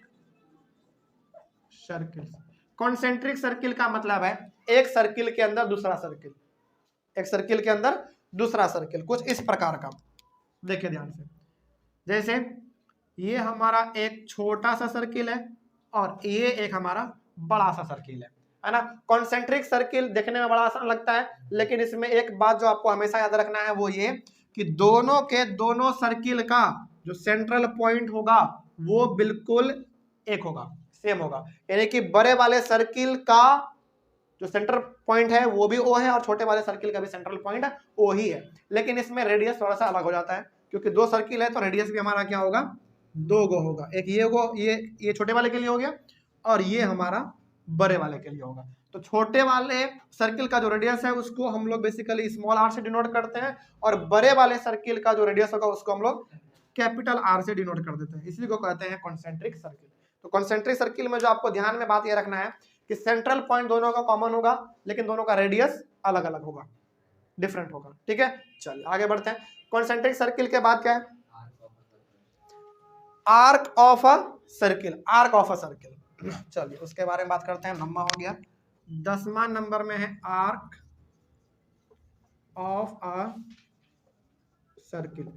circle. Concentric circle का मतलब है एक सर्किल के अंदर दूसरा सर्किल, एक सर्किल के अंदर दूसरा सर्किल, कुछ इस प्रकार का। देखिए ध्यान से, जैसे ये हमारा एक छोटा सा सर्किल है और ये एक हमारा बड़ा सा सर्किल है ना। कॉन्सेंट्रिक सर्किल देखने में बड़ा आसान लगता है, लेकिन इसमें एक बात जो आपको हमेशा याद रखना है वो ये कि दोनों के दोनों सर्किल का जो सेंट्रल पॉइंट होगा वो बिल्कुल एक होगा, सेम होगा। यानी कि बड़े वाले सर्किल का जो सेंटर पॉइंट है वो भी O है और छोटे वाले सर्किल का भी सेंट्रल पॉइंट O ही है, लेकिन इसमें रेडियस थोड़ा सा अलग हो जाता है, क्योंकि दो सर्किल है तो रेडियस भी हमारा क्या होगा, 2 गो होगा। एक ये छोटे वाले के लिए हो गया और ये हमारा बड़े वाले के लिए होगा। तो छोटे वाले सर्किल का जो रेडियस है उसको हम लोग बेसिकली स्मॉल r से डिनोट करते हैं, और बड़े वाले सर्किल का जो रेडियस होगा उसको हम लोग कैपिटल R से डिनोट कर देते हैं, इसी को कहते हैं कॉन्सेंट्रिक सर्किल। तो कॉन्सेंट्रिक सर्किल में जो आपको ध्यान में बात ये रखना है कि सेंट्रल पॉइंट दोनों का कॉमन होगा, लेकिन दोनों का रेडियस अलग अलग होगा, डिफरेंट होगा, ठीक है। चलिए आगे बढ़ते हैं। कॉन्सेंट्रिक सर्किल के बाद क्या है, arc of a circle, arc of a circle. चलिए उसके बारे में बात करते हैं। 9वां हो गया। 10वां नंबर में है arc of a circle.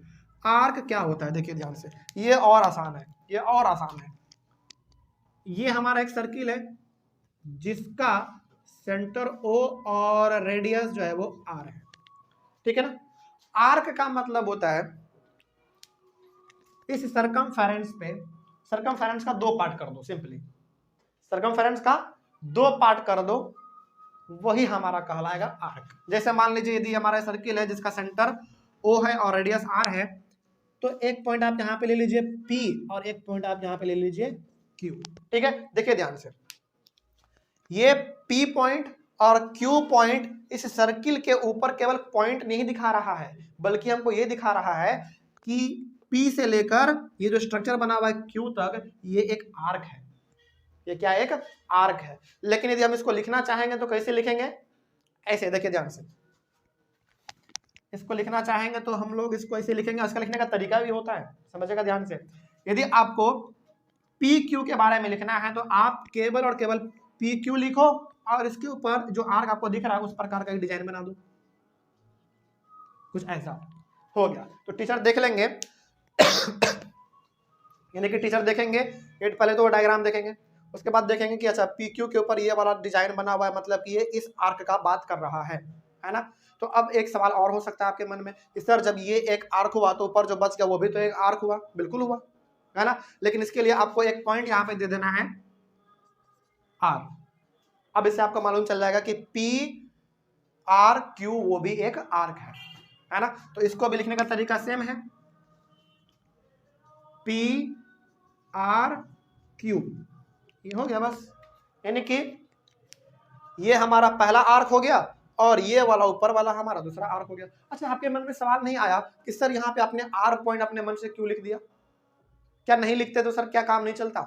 Arc क्या होता है देखिए ध्यान से, ये और आसान है, ये और आसान है। ये हमारा एक सर्किल है जिसका सेंटर O और रेडियस जो है वो R है, ठीक है ना। आर्क का मतलब होता है इस सर्कमफेरेंस पे, सर्कमफेरेंस का 2 पार्ट कर दो, सिंपली सर्कमफेरेंस का 2 पार्ट कर दो, वही हमारा कहलाएगा आर्क। जैसे मान लीजिए यदि हमारा सर्किल है जिसका सेंटर O है और रेडियस R है, तो एक पॉइंट आप यहाँ पे ले लीजिए P और एक पॉइंट आप यहाँ पे ले लीजिए Q, ठीक है। देखिए ध्यान से, ये P पॉइंट और Q पॉइंट इस सर्किल के ऊपर केवल पॉइंट नहीं दिखा रहा है, बल्कि हमको ये दिखा रहा है कि P से लेकर ये जो स्ट्रक्चर बना हुआ है Q तक ये एक आर्क है, ये क्या एक आर्क है। लेकिन यदि हम इसको लिखना चाहेंगे तो कैसे लिखेंगे, ऐसे देखिए ध्यान से, इसको लिखना चाहेंगे तो हम लोग इसको ऐसे लिखेंगे, इसका लिखने का तरीका भी होता है, समझिएगा ध्यान से। यदि आपको PQ के बारे में लिखना है तो आप केवल और केवल PQ लिखो और इसके ऊपर जो आर्क आपको दिख रहा है उस प्रकार का एक डिजाइन बना दो, कुछ ऐसा हो गया। तो टीचर देख लेंगे यानी कि टीचर देखेंगे, ये पहले तो डायग्राम देखेंगे, उसके बाद देखेंगे कि अच्छा PQ के ऊपर ये वाला डिजाइन बना हुआ है, मतलब कि ये इस आर्क का बात कर रहा है ना। तो अब एक सवाल और हो सकता है आपके मन में कि सर जब ये एक आर्क हुआ तो ऊपर जो बच गया वो भी तो एक आर्क हुआ, बिल्कुल हुआ, है ना। लेकिन इसके लिए आपको एक पॉइंट यहाँ पे दे देना है R। अब इससे आपको मालूम चल जाएगा कि PRQ वो भी एक आर्क है ना। तो इसको भी लिखने का तरीका सेम है, पी आर क्यू, ये हो गया बस। यानी कि ये हमारा पहला आर्क हो गया और ये वाला ऊपर वाला हमारा दूसरा आर्क हो गया। अच्छा, आपके मन में सवाल नहीं आया कि सर यहाँ पे आपने आर पॉइंट अपने मन से क्यों लिख दिया? क्या नहीं लिखते तो सर क्या काम नहीं चलता?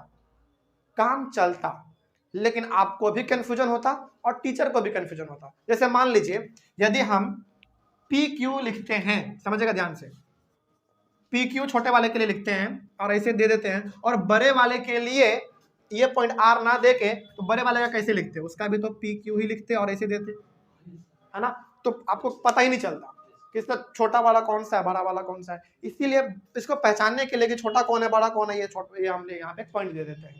काम चलता, लेकिन आपको भी कंफ्यूजन होता और टीचर को भी कंफ्यूजन होता। जैसे मान लीजिए यदि हम पी क्यू लिखते हैं, समझेगा ध्यान से, पी क्यू छोटे वाले के लिए लिखते हैं और ऐसे दे देते हैं, और बड़े वाले के लिए ये पॉइंट आर ना देके तो बड़े वाले का कैसे लिखते हैं? उसका भी तो पी क्यू ही लिखते और ऐसे देते, है ना? तो आपको पता ही नहीं चलता कि इसका छोटा वाला कौन सा है, बड़ा वाला कौन सा है। इसीलिए इसको पहचानने के लिए कि छोटा कौन है बड़ा कौन है, ये हमने यहाँ पे पॉइंट दे देते हैं,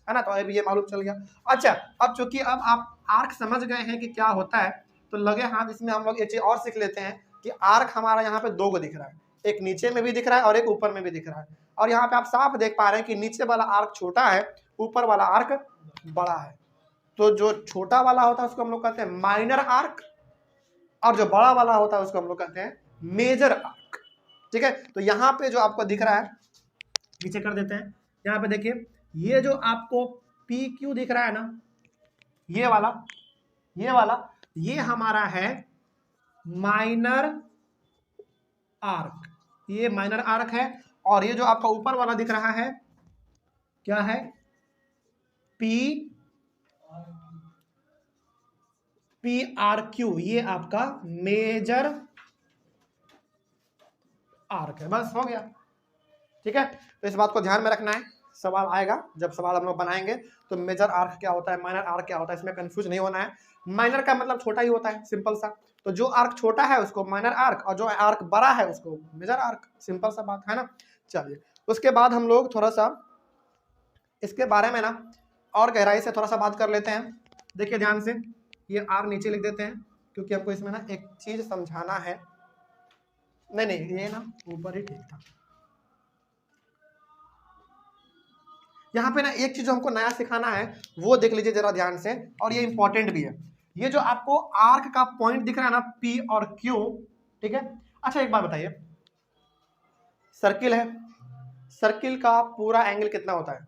है ना? तो अभी ये मालूम चल गया। अच्छा, अब चूंकि अब आप आर्क समझ गए हैं कि क्या होता है, तो लगे हाथ इसमें हम लोग एक चीज और सीख लेते हैं कि आर्क हमारा यहाँ पे दो को दिख रहा है, एक नीचे में भी दिख रहा है और एक ऊपर में भी दिख रहा है। और यहाँ पे आप साफ देख पा रहे हैं कि नीचे वाला आर्क छोटा है, ऊपर वाला आर्क बड़ा है। तो जो छोटा वाला होता है उसको हम लोग कहते हैं माइनर आर्क, और जो बड़ा वाला होता है उसको हम लोग कहते हैं मेजर आर्क। ठीक है, तो यहाँ पे जो आपको दिख रहा है, पीछे कर देते हैं, यहाँ पे देखिए ये जो आपको पी क्यू दिख रहा है ना, ये वाला ये हमारा है माइनर आर्क, ये माइनर आर्क है। और ये जो आपका ऊपर वाला दिख रहा है क्या है? पी आर क्यू, ये आपका मेजर आर्क है। बस हो गया। ठीक है, तो इस बात को ध्यान में रखना है, सवाल आएगा जब सवाल हम लोग बनाएंगे तो मेजर आर्क क्या होता है, माइनर आर्क क्या होता है, इसमें कंफ्यूज नहीं होना है। माइनर का मतलब छोटा ही होता है, सिंपल सा। तो जो आर्क छोटा है उसको माइनर आर्क, और जो आर्क बड़ा है उसको मेजर आर्क, सिंपल सा बात है ना। चलिए, उसके बाद हम लोग थोड़ा सा इसके बारे में ना और गहराई से थोड़ा सा बात कर लेते हैं। देखिए ध्यान से, ये आर नीचे लिख देते हैं क्योंकि हमको इसमें ना एक चीज समझाना है। नहीं, ये ना ऊपर ही ठीक था। यहाँ पे ना एक चीज हमको नया सिखाना है, वो देख लीजिए जरा ध्यान से, और ये इंपॉर्टेंट भी है। ये जो आपको आर्क का पॉइंट दिख रहा है ना, पी और क्यू, ठीक है। अच्छा, एक बात बताइए, सर्किल है, सर्किल का पूरा एंगल कितना होता है?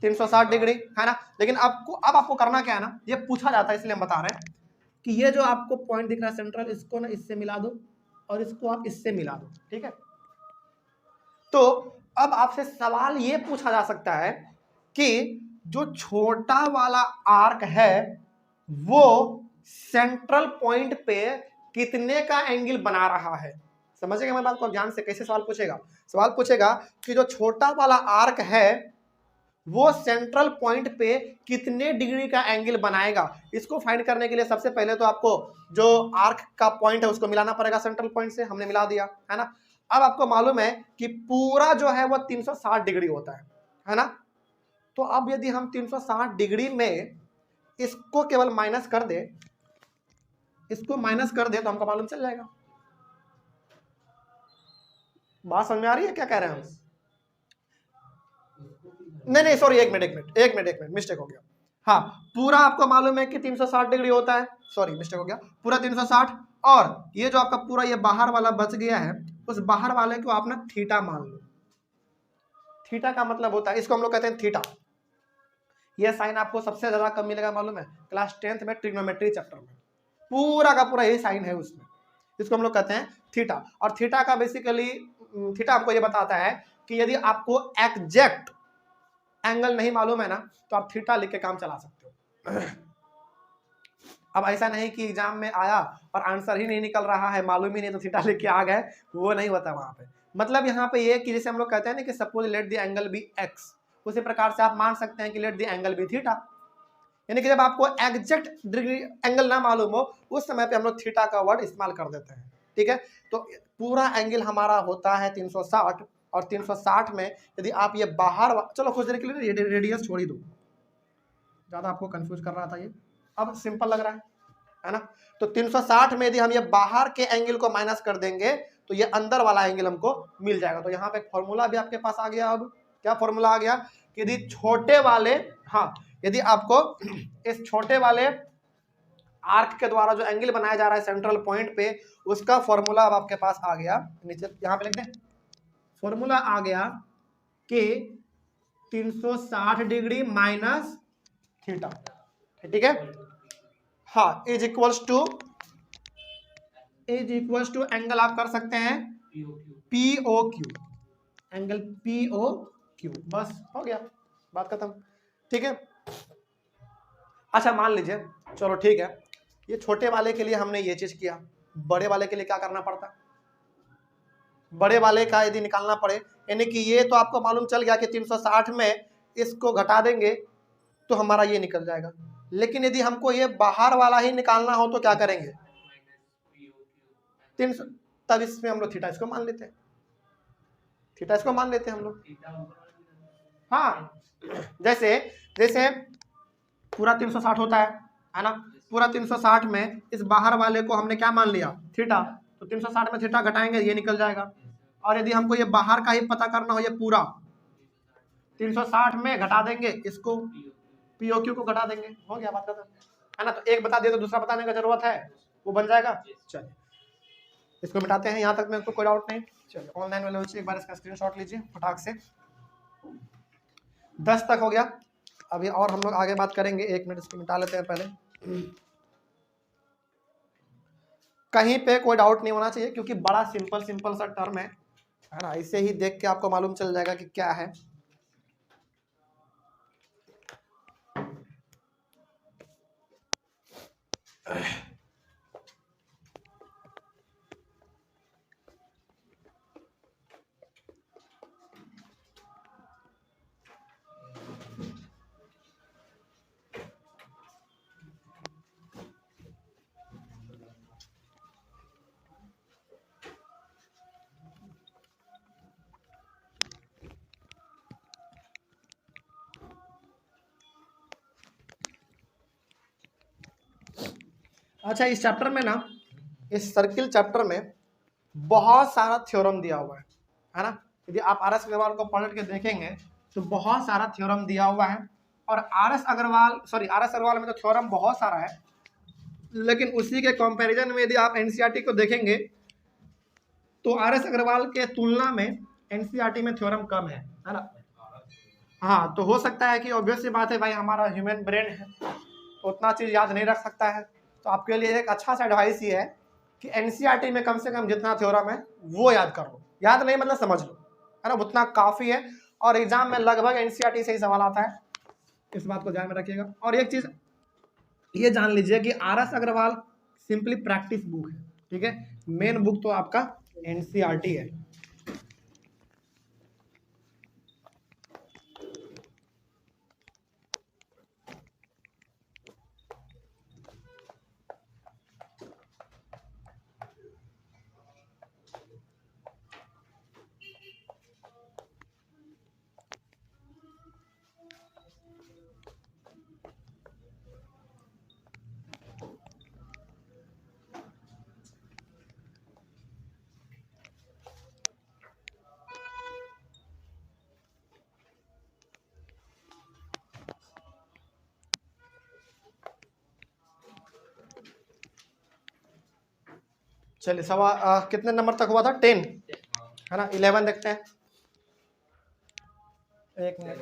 360 डिग्री, है ना। लेकिन अब आपको करना क्या है ना, ये पूछा जाता है इसलिए हम बता रहे हैं कि ये जो आपको पॉइंट दिख रहा है सेंट्रल, इसको ना इससे मिला दो और इसको आप इससे मिला दो, ठीक है। तो अब आपसे सवाल ये पूछा जा सकता है कि जो छोटा वाला आर्क है वो सेंट्रल पॉइंट पे कितने का एंगल बना रहा है? समझेगा मेरी बात को ध्यान से। कैसे सवाल पूछेगा? सवाल पूछेगा कि जो छोटा वाला आर्क है वो सेंट्रल पॉइंट पे कितने डिग्री का एंगल बनाएगा। इसको फाइंड करने के लिए सबसे पहले तो आपको जो आर्क का पॉइंट है उसको मिलाना पड़ेगा सेंट्रल पॉइंट से, हमने मिला दिया, है ना। अब आपको मालूम है कि पूरा जो है वो 360 डिग्री होता है ना। तो अब यदि हम 360 डिग्री में इसको केवल माइनस कर दे, इसको माइनस कर दे तो हमको मालूम चल जाएगा। बात समझ में आ रही है क्या कह रहे हैं हम? नहीं, सॉरी, एक मिनट, मिस्टेक हो गया। हाँ, पूरा आपको मालूम है कि 360 डिग्री होता है, सॉरी मिस्टेक हो गया, पूरा 360। और ये जो आपका पूरा ये बाहर वाला बच गया है, उस बाहर वाले को आप ना थीटा मान लो। थीटा का मतलब होता है, इसको हम लोग कहते हैं थीटा। ये साइन आपको सबसे ज्यादा कब मिलेगा मालूम है? क्लास 10th में ट्रिग्नोमेट्री चैप्टर में पूरा का पूरा यही साइन है उसमें, इसको हम लोग कहते हैं थीटा। और थीटा का बेसिकली, थीटा आपको ये बताता है कि यदि आपको एग्जैक्ट एंगल नहीं मालूम है ना तो आप थीटा लिख के काम चला सकते हो। अब ऐसा नहीं कि एग्जाम में आया और आंसर ही नहीं निकल रहा है, मालूम ही नहीं तो थीटा लिख के आ गए, वो नहीं होता वहां पे। मतलब यहाँ पे ये कि जैसे हम लोग कहते हैं ना कि suppose let the angle be x, उसी प्रकार से आप मान सकते हैं कि let the angle be theta. यानी कि जब आपको एग्जैक्ट डिग्री एंगल ना मालूम हो उस समय पे हम लोग थीटा का वर्ड इस्तेमाल कर देते हैं, ठीक है। तो पूरा एंगल हमारा होता है 360, और 360 में यदि आप ये बाहर, चलो कुछ देर के लिए रेडियस छोड़ ही दो, ज्यादा आपको कंफ्यूज कर रहा था ये, अब सिंपल लग रहा है ना। तो 360 में यदि हम ये बाहर के एंगल को माइनस कर देंगे तो ये अंदर वाला एंगल हमको मिल जाएगा। तो यहाँ पे फॉर्मूला भी आपके पास आ गया। अब क्या फॉर्मूला आ गया कि यदि छोटे वाले, हाँ, यदि आपको इस छोटे वाले आर्क के द्वारा जो एंगल बनाया जा रहा है सेंट्रल पॉइंट पे, उसका फॉर्मूला अब आपके पास आ गया। नीचे यहाँ पे लिख दें, फॉर्मूला आ गया कि 360 डिग्री माइनस थीटा, ठीक है। हाँ, इज इक्वल्स टू एंगल आप कर सकते हैं POQ, एंगल POQ, बस हो गया, बात खत्म, ठीक है। अच्छा मान लीजिए, चलो ठीक है, ये छोटे वाले के लिए हमने ये चीज किया, बड़े वाले के लिए क्या करना पड़ता है? बड़े वाले का यदि निकालना पड़े, यानी कि ये तो आपको मालूम चल गया कि 360 में इसको घटा देंगे तो हमारा ये निकल जाएगा, लेकिन यदि हमको ये बाहर वाला ही निकालना हो तो क्या करेंगे? 300, तब इसमें हम लोग थीटा इसको मान लेते हैं, थीटा इसको मान लेते हैं हम लोग। हाँ, जैसे जैसे पूरा 360 होता है ना, पूरा 360 में इस बाहर वाले को हमने क्या मान लिया? थीटा, तो 360 में थीटा घटाएंगे ये निकल जाएगा। और यदि हमको ये बाहर का ही पता करना हो, ये पूरा 360 में घटा देंगे इसको, POQ को घटा देंगे, हो गया बात खत्म, है ना। तो एक बता दिया तो दूसरा बताने का जरूरत है, वो बन जाएगा। चलिए इसको मिटाते हैं, यहाँ तक में तो कोई डाउट नहीं। चलिए ऑनलाइन वाले बच्चे एक बार इसका स्क्रीनशॉट लीजिए फटाक से। 10 तक हो गया, अभी और हम लोग आगे बात करेंगे। 1 मिनट इसको मिटा लेते हैं पहले, कहीं पे कोई डाउट नहीं होना चाहिए, क्योंकि बड़ा सिंपल सा टर्म है ना, इसे ही देख के आपको मालूम चल जाएगा कि क्या है। अच्छा, इस चैप्टर में ना, इस सर्किल चैप्टर में बहुत सारा थ्योरम दिया हुआ है ना। यदि आप RS अग्रवाल को पलट के देखेंगे तो बहुत सारा थ्योरम दिया हुआ है, और RS अग्रवाल में तो थ्योरम बहुत सारा है, लेकिन उसी के कंपैरिजन में यदि आप NCERT को देखेंगे तो RS अग्रवाल के तुलना में NCERT में थ्योरम कम है ना। हाँ, तो हो सकता है कि ऑब्वियस सी बात है भाई, हमारा ह्यूमन ब्रेन है तो उतना चीज याद नहीं रख सकता है, तो आपके लिए एक अच्छा सा एडवाइस ये है कि NCERT में कम से कम जितना थ्योरम है वो याद कर लो, याद नहीं मतलब समझ लो, है ना, उतना काफी है। और एग्जाम में लगभग NCERT से ही सवाल आता है, इस बात को ध्यान में रखिएगा। और एक चीज ये जान लीजिए कि RS Agarwal simply practice book है, ठीक है, मेन बुक तो आपका NCERT है। चलिए कितने नंबर तक हुआ था? 10, है ना। 11 देखते हैं। एक मिनट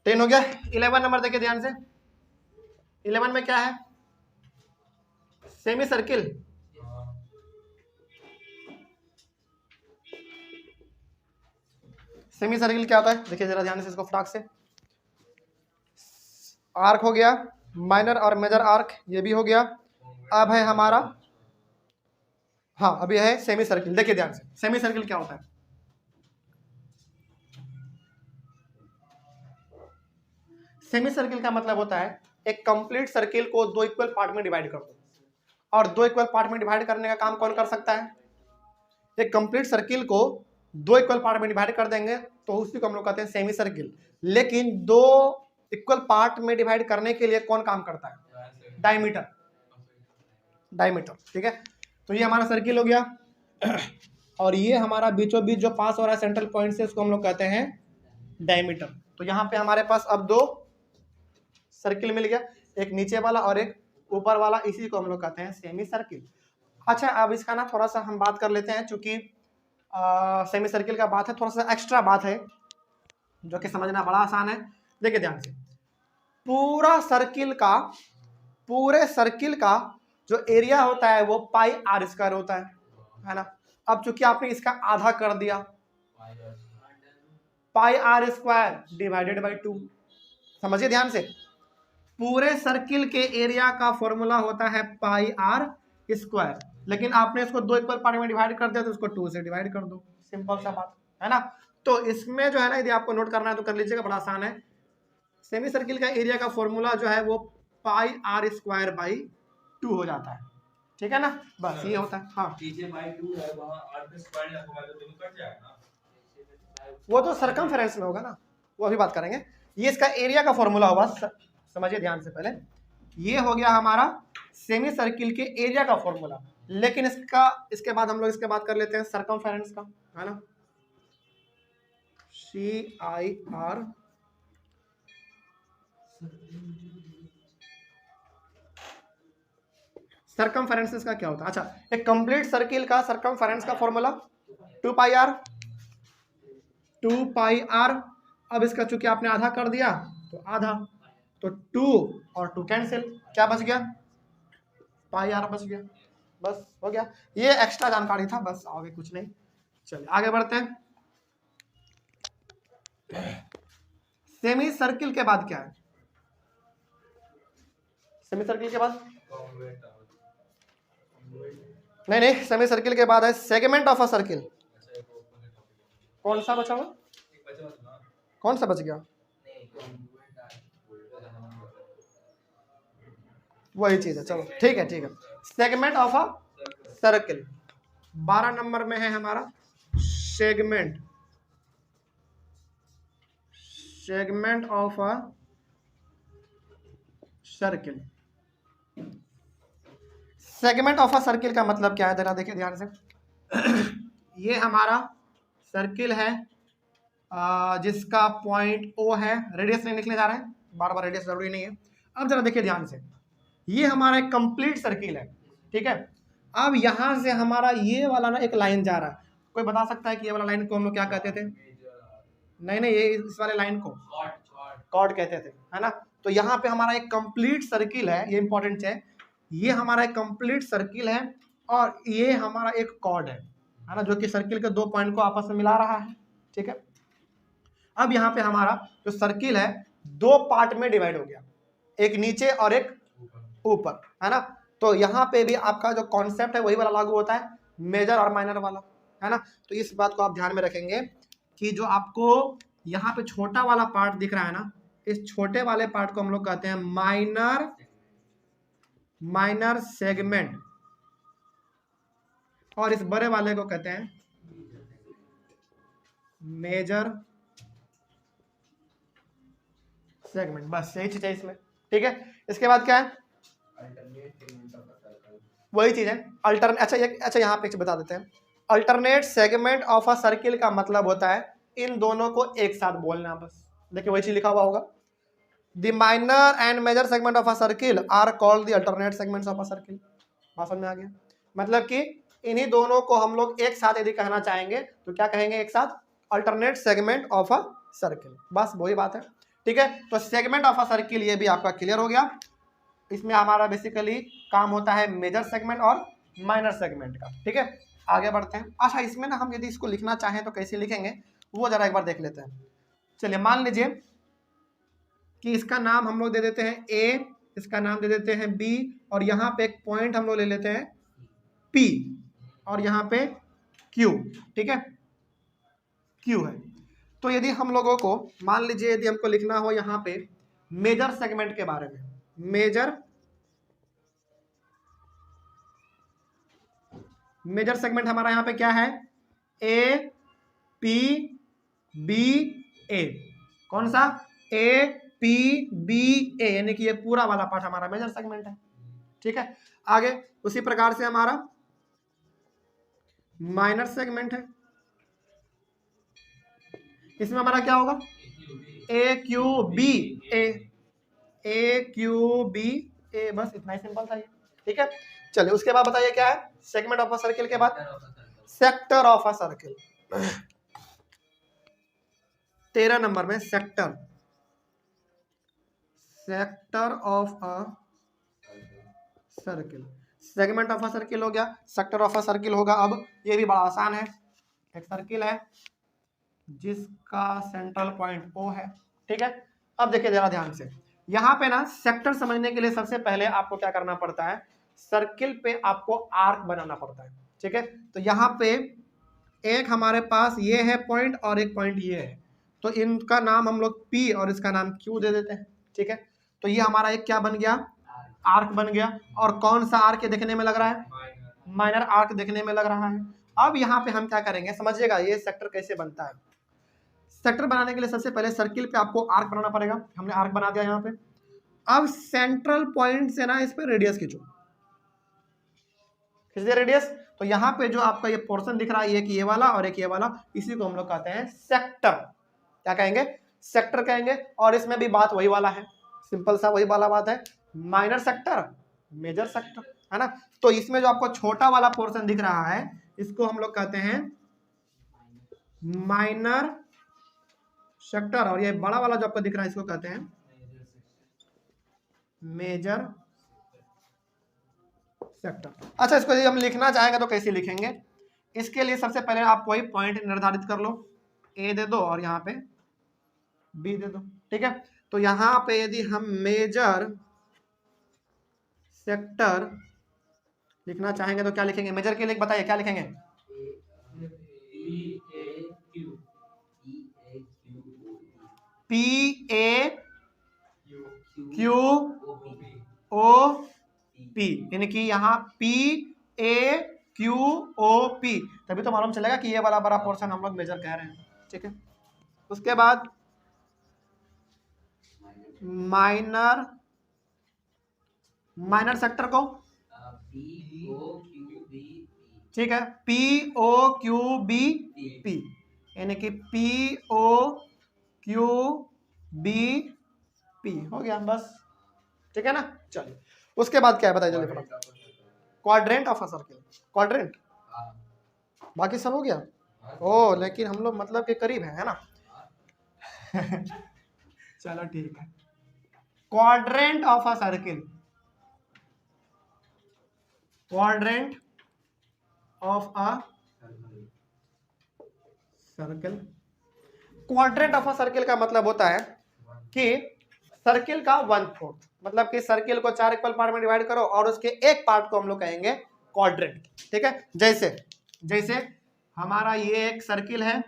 10 हो गया। 11 नंबर देखिए ध्यान से। 11 में क्या है? Semi circle. सेमी सर्किल क्या होता है देखिए जरा ध्यान से इसको फटाक से। आर्क हो गया, माइनर और मेजर आर्क ये भी हो गया। अब है हमारा, हाँ अभी है सेमी सर्किल। देखिए ध्यान से, सेमी सर्किल क्या होता है? सेमी सर्किल का मतलब होता है एक कंप्लीट सर्किल को 2 इक्वल पार्ट में डिवाइड कर दो। और 2 इक्वल पार्ट में डिवाइड करने का काम कौन कर सकता है? एक कंप्लीट सर्किल को 2 इक्वल पार्ट में डिवाइड कर देंगे तो उसी को हम लोग कहते हैं सेमी सर्किल। लेकिन 2 इक्वल पार्ट में डिवाइड करने के लिए कौन काम करता है? डायमीटर, ठीक है। तो ये हमारा सर्किल हो गया, और ये हमारा बीचों बीच जो पास हो रहा है सेंट्रल पॉइंट से, उसको हम लोग कहते हैं डायमीटर। तो यहाँ पे हमारे पास अब 2 सर्किल मिल गया, एक नीचे वाला और एक ऊपर वाला, इसी को हम लोग कहते हैं सेमी सर्किल। अच्छा, अब इसका ना थोड़ा सा हम बात कर लेते हैं, चूंकि सेमी सर्किल का बात है, थोड़ा सा एक्स्ट्रा बात है जो कि समझना बड़ा आसान है। देखिए ध्यान से, पूरे सर्किल का जो एरिया होता है वो पाई आर स्क्वायर होता है ना। अब चूंकि आपने इसका आधा कर दिया, पाई आर स्क्वायर डिवाइडेड बाई 2। समझिए ध्यान से, पूरे सर्किल के एरिया का फॉर्मूला होता है पाई आर स्क्वायर, लेकिन आपने इसको 2 इक्वल पार्ट में डिवाइड कर दिया तो इसको 2 से डिवाइड कर दो, सिंपल सा बात है ना। तो इसमें जो है ना, यदि आपको नोट करना है तो कर लीजिएगा, बड़ा आसान है। सेमी सर्किल का एरिया का फॉर्मूला जो है वो पाई आर स्क्वायर बाई 2 हो जाता है, ठीक है ना। बस ये होता है। हाँ, वो तो सरकमफेरेंस में होगा ना, वो अभी बात करेंगे। ये इसका एरिया का फॉर्मूला होगा, समझिए ध्यान से। पहले ये हो गया हमारा सेमी सर्किल के एरिया का फॉर्मूला, लेकिन इसके बाद हम लोग इसके बात कर लेते हैं सरकमफेरेंस का, है ना। CIR सरकमफेरेंस का क्या होता है? अच्छा, एक कंप्लीट सर्किल का सरकमफेरेंस का फॉर्मूला 2 पाई आर। अब इसका चूंकि आपने आधा कर दिया तो आधा, तो 2 और 2 कैंसिल, क्या बच गया? पाई आर बच गया। बस हो गया, ये एक्स्ट्रा जानकारी था, बस आगे कुछ नहीं। चलिए आगे बढ़ते हैं। सेमी सर्किल के बाद क्या है? सेमी सर्किल के बाद नहीं, सेमी सर्किल के बाद है सेगमेंट ऑफ अ सर्किल। कौन सा बचा हुआ? कौन सा बच गया? वही चीज है, चलो ठीक है। Segment of a circle 12 number में है हमारा। Segment of a circle. Segment of a circle का मतलब क्या है, जरा देखिए ध्यान से। ये हमारा सर्किल है जिसका पॉइंट O है, रेडियस नहीं लिखने जा रहे हैं, बार बार रेडियस जरूरी नहीं है। अब जरा देखिए ध्यान से, ये हमारा एक कंप्लीट सर्किल है, ठीक है। अब यहां से हमारा ये वाला ना एक लाइन जा रहा है। कोई बता सकता है कि ये वाला लाइन को हम लोग क्या कहते थे? नहीं, ये इस वाले लाइन को कॉर्ड कहते थे, है ना। तो यहाँ पे हमारा एक कंप्लीट सर्किल है, ये इंपॉर्टेंट है। ये हमारा एक कंप्लीट सर्किल है और ये हमारा एक कॉर्ड है ना, जो कि सर्किल के 2 पॉइंट को आपस में मिला रहा है, ठीक है। अब यहाँ पे हमारा जो सर्किल है 2 पार्ट में डिवाइड हो गया, एक नीचे और एक ऊपर, है ना। तो यहाँ पे भी आपका जो कॉन्सेप्ट है वही वाला लागू होता है, मेजर और माइनर वाला, है ना। तो इस बात को आप ध्यान में रखेंगे कि जो आपको यहाँ पे छोटा वाला पार्ट दिख रहा है ना, इस छोटे वाले पार्ट को हम लोग कहते हैं माइनर सेगमेंट, और इस बड़े वाले को कहते हैं मेजर सेगमेंट। बस यही चीज है इसमें, ठीक है। इसके बाद क्या है? वही चीज है अच्छा यहाँ पे बता देते हैं। Alternate segment of a circle का मतलब होता है इन दोनों को एक साथ बोलना। बस देखिए वही चीज लिखा हुआ होगा, the minor and major segment of a circle are called the alternate segments of a circle. समझ में आ गया? मतलब कि इन्हीं दोनों को हम लोग एक साथ यदि कहना चाहेंगे तो क्या कहेंगे एक साथ? Alternate segment of a circle. बस वही बात है, ठीक है। तो सेगमेंट ऑफ अ सर्किल ये भी आपका क्लियर हो गया। इसमें हमारा बेसिकली काम होता है मेजर सेगमेंट और माइनर सेगमेंट का, ठीक है। आगे बढ़ते हैं। अच्छा, इसमें ना हम यदि इसको लिखना चाहें तो कैसे लिखेंगे वो जरा एक बार देख लेते हैं। चलिए मान लीजिए कि इसका नाम हम लोग दे देते हैं A, इसका नाम दे देते हैं B, और यहाँ पे एक पॉइंट हम लोग ले लेते हैं P, और यहाँ पे Q, ठीक है। Q है। तो यदि हम लोगों को मान लीजिए यदि हमको लिखना हो यहाँ पे मेजर सेगमेंट के बारे में, मेजर सेगमेंट हमारा यहाँ पे क्या है? A P B A। कौन सा? A P B A, यानी कि ये पूरा वाला पार्ट हमारा मेजर सेगमेंट है, ठीक है। आगे उसी प्रकार से हमारा माइनर सेगमेंट है। इसमें हमारा क्या होगा? A Q B A, A Q B ए, बस इतना ही सिंपल था ये, ठीक है। चलिए उसके बाद बताइए क्या है सेगमेंट ऑफ अ सर्किल के बाद सेक्टर ऑफ अ सर्किल। 13 नंबर में sector, sector of a circle, segment of a circle हो गया, सेक्टर ऑफ अ सर्किल होगा। अब ये भी बड़ा आसान है, एक सर्किल है जिसका सेंट्रल पॉइंट O है, ठीक है। अब देखिए जरा ध्यान से, यहाँ पे ना सेक्टर समझने के लिए सबसे पहले आपको क्या करना पड़ता है, सर्किल पे आपको आर्क बनाना पड़ता है, ठीक है। तो यहाँ पे एक हमारे पास ये है पॉइंट और एक पॉइंट ये है, तो इनका नाम हम लोग P और इसका नाम Q दे देते हैं, ठीक है। तो ये हमारा एक क्या बन गया, आर्क बन गया। और कौन सा आर्क देखने में लग रहा है, माइनर आर्क देखने में लग रहा है। अब यहाँ पे हम क्या करेंगे समझिएगा, ये सेक्टर कैसे बनता है। सेक्टर बनाने के लिए सबसे पहले सर्किल पे आपको आर्क बनाना पड़ेगा, हमने आर्क बना दिया यहाँ पे। अब सेंट्रल पॉइंट से ना इस पे रेडियस खींचो, खींच दिया रेडियस। तो यहाँ पे जो आपका ये पोर्शन दिख रहा है, एक ये वाला और एक ये वाला, इसी को हम लोग कहते हैं सेक्टर। क्या कहेंगे, सेक्टर कहेंगे। और इसमें भी बात वही वाला है, सिंपल सा वही वाला बात है, माइनर सेक्टर मेजर सेक्टर, है ना। तो इसमें जो आपको छोटा वाला पोर्शन दिख रहा है, इसको हम लोग कहते हैं माइनर सेक्टर, और ये बड़ा वाला जो आपको दिख रहा है इसको कहते हैं मेजर सेक्टर। अच्छा, इसको यदि हम लिखना चाहेंगे तो कैसे लिखेंगे, इसके लिए सबसे पहले आप कोई पॉइंट निर्धारित कर लो, ए दे दो और यहाँ पे बी दे दो, ठीक है। तो यहाँ पे यदि हम मेजर सेक्टर लिखना चाहेंगे तो क्या लिखेंगे, मेजर के लिए बताइए क्या लिखेंगे, PAQOP, यानी कि यहाँ PAQOP, तभी तो मालूम चलेगा कि ये वाला बड़ा पोर्शन हम लोग मेजर कह रहे हैं, ठीक है। उसके बाद माइनर सेक्टर को, ठीक है, POQBP, यानी कि POQBP हो गया बस, ठीक है ना। चलिए उसके बाद क्या है बताइए जल्दी फटाफट, quadrant of a circle, quadrant, बाकी सब हो गया। ओ लेकिन हम लोग मतलब के करीब है ना। चलो ठीक है, quadrant of a circle, quadrant of a circle, quadrant of a circle का मतलब होता है कि सर्किल का 1/4, मतलब कि सर्किल को 4 इक्वल पार्ट में डिवाइड करो और उसके एक पार्ट को हम लोग कहेंगे क्वाड्रेंट, ठीक है। जैसे जैसे हमारा ये एक सर्किल है,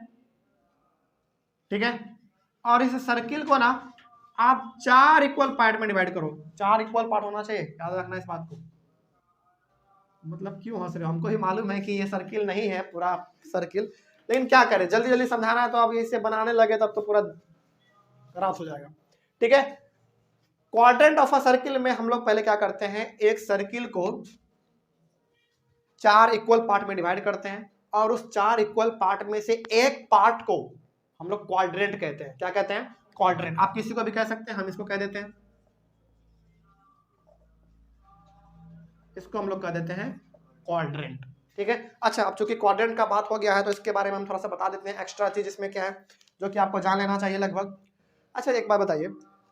ठीक है, और इस सर्किल को ना आप 4 इक्वल पार्ट में डिवाइड करो, 4 इक्वल पार्ट होना चाहिए, याद रखना इस बात को। मतलब क्यों हंस रहे हो, हमको ही मालूम है कि ये सर्किल नहीं है पूरा सर्किल, लेकिन क्या करें जल्दी जल्दी समझाना है, तो अब इसे बनाने लगे तब तो पूरा रात हो जाएगा, ठीक है। क्वाड्रेंट ऑफ अ सर्किल में हम लोग पहले क्या करते हैं, एक सर्किल को 4 इक्वल पार्ट में डिवाइड करते हैं और उस 4 इक्वल पार्ट में से एक पार्ट को हम लोग क्वाड्रेंट कहते हैं। क्या कहते हैं, क्वाड्रेंट। आप किसी को भी कह सकते हैं, हम इसको कह देते हैं, इसको हम लोग कह देते हैं क्वाड्रेंट, ठीक है। अच्छा, अब चूंकि क्वाड्रेंट का बात हो गया है तो इसके बारे में हम थोड़ा सा बता देते हैं, एक्स्ट्रा चीज इसमें क्या है जो कि आपको जान लेना चाहिए लगभग। अच्छा एक बात बताइए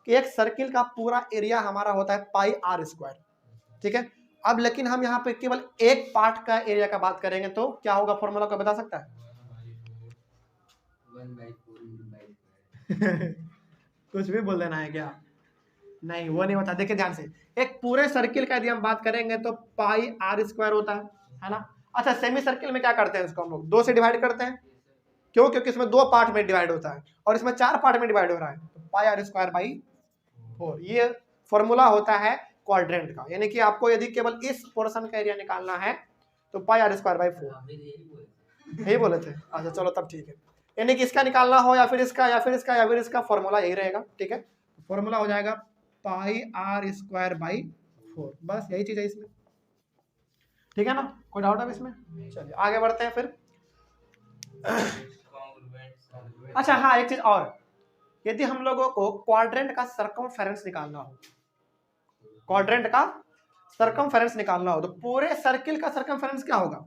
कि एक सर्किल का पूरा एरिया हमारा होता है πr², ठीक है। अब लेकिन हम यहाँ पे केवल एक पार्ट का एरिया का बात करेंगे तो क्या होगा, फॉर्मूला को बता सकता है? कुछ भी बोल देना है क्या, नहीं वो नहीं होता। देखिए ध्यान से, एक पूरे सर्किल का यदि हम बात करेंगे तो πr² होता है ना। अच्छा, सेमी सर्किल में क्या करते हैं, इसको हम लोग 2 से डिवाइड करते हैं, क्यों, क्योंकि इसमें 2 पार्ट में डिवाइड होता है और इसमें 4 पार्ट में डिवाइड हो रहा है, तो πr²/4 ये फॉर्मूला होता है क्वाड्रेंट का। यानी कि आपको यदि केवल इस पोर्शन का एरिया निकालना है तो πr²/4, यही बोले थे, अच्छा चलो तब ठीक है। यानी कि इसका निकालना हो या फिर इसका या फिर इसका या फिर इसका, फॉर्मूला यही रहेगा, ठीक है। फॉर्मूला हो जाएगा πr²/4, बस यही चीज है इसमें, ठीक है ना। कोई डाउट है इसमें? चलिए आगे बढ़ते हैं फिर। अच्छा हाँ, एक चीज और, यदि हम लोगों को क्वाड्रेंट का सर्कमफेरेंस निकालना हो, क्वाड्रेंट का सरकमफेरेंस निकालना हो तो पूरे सर्किल का सरकमफेरेंस क्या होगा?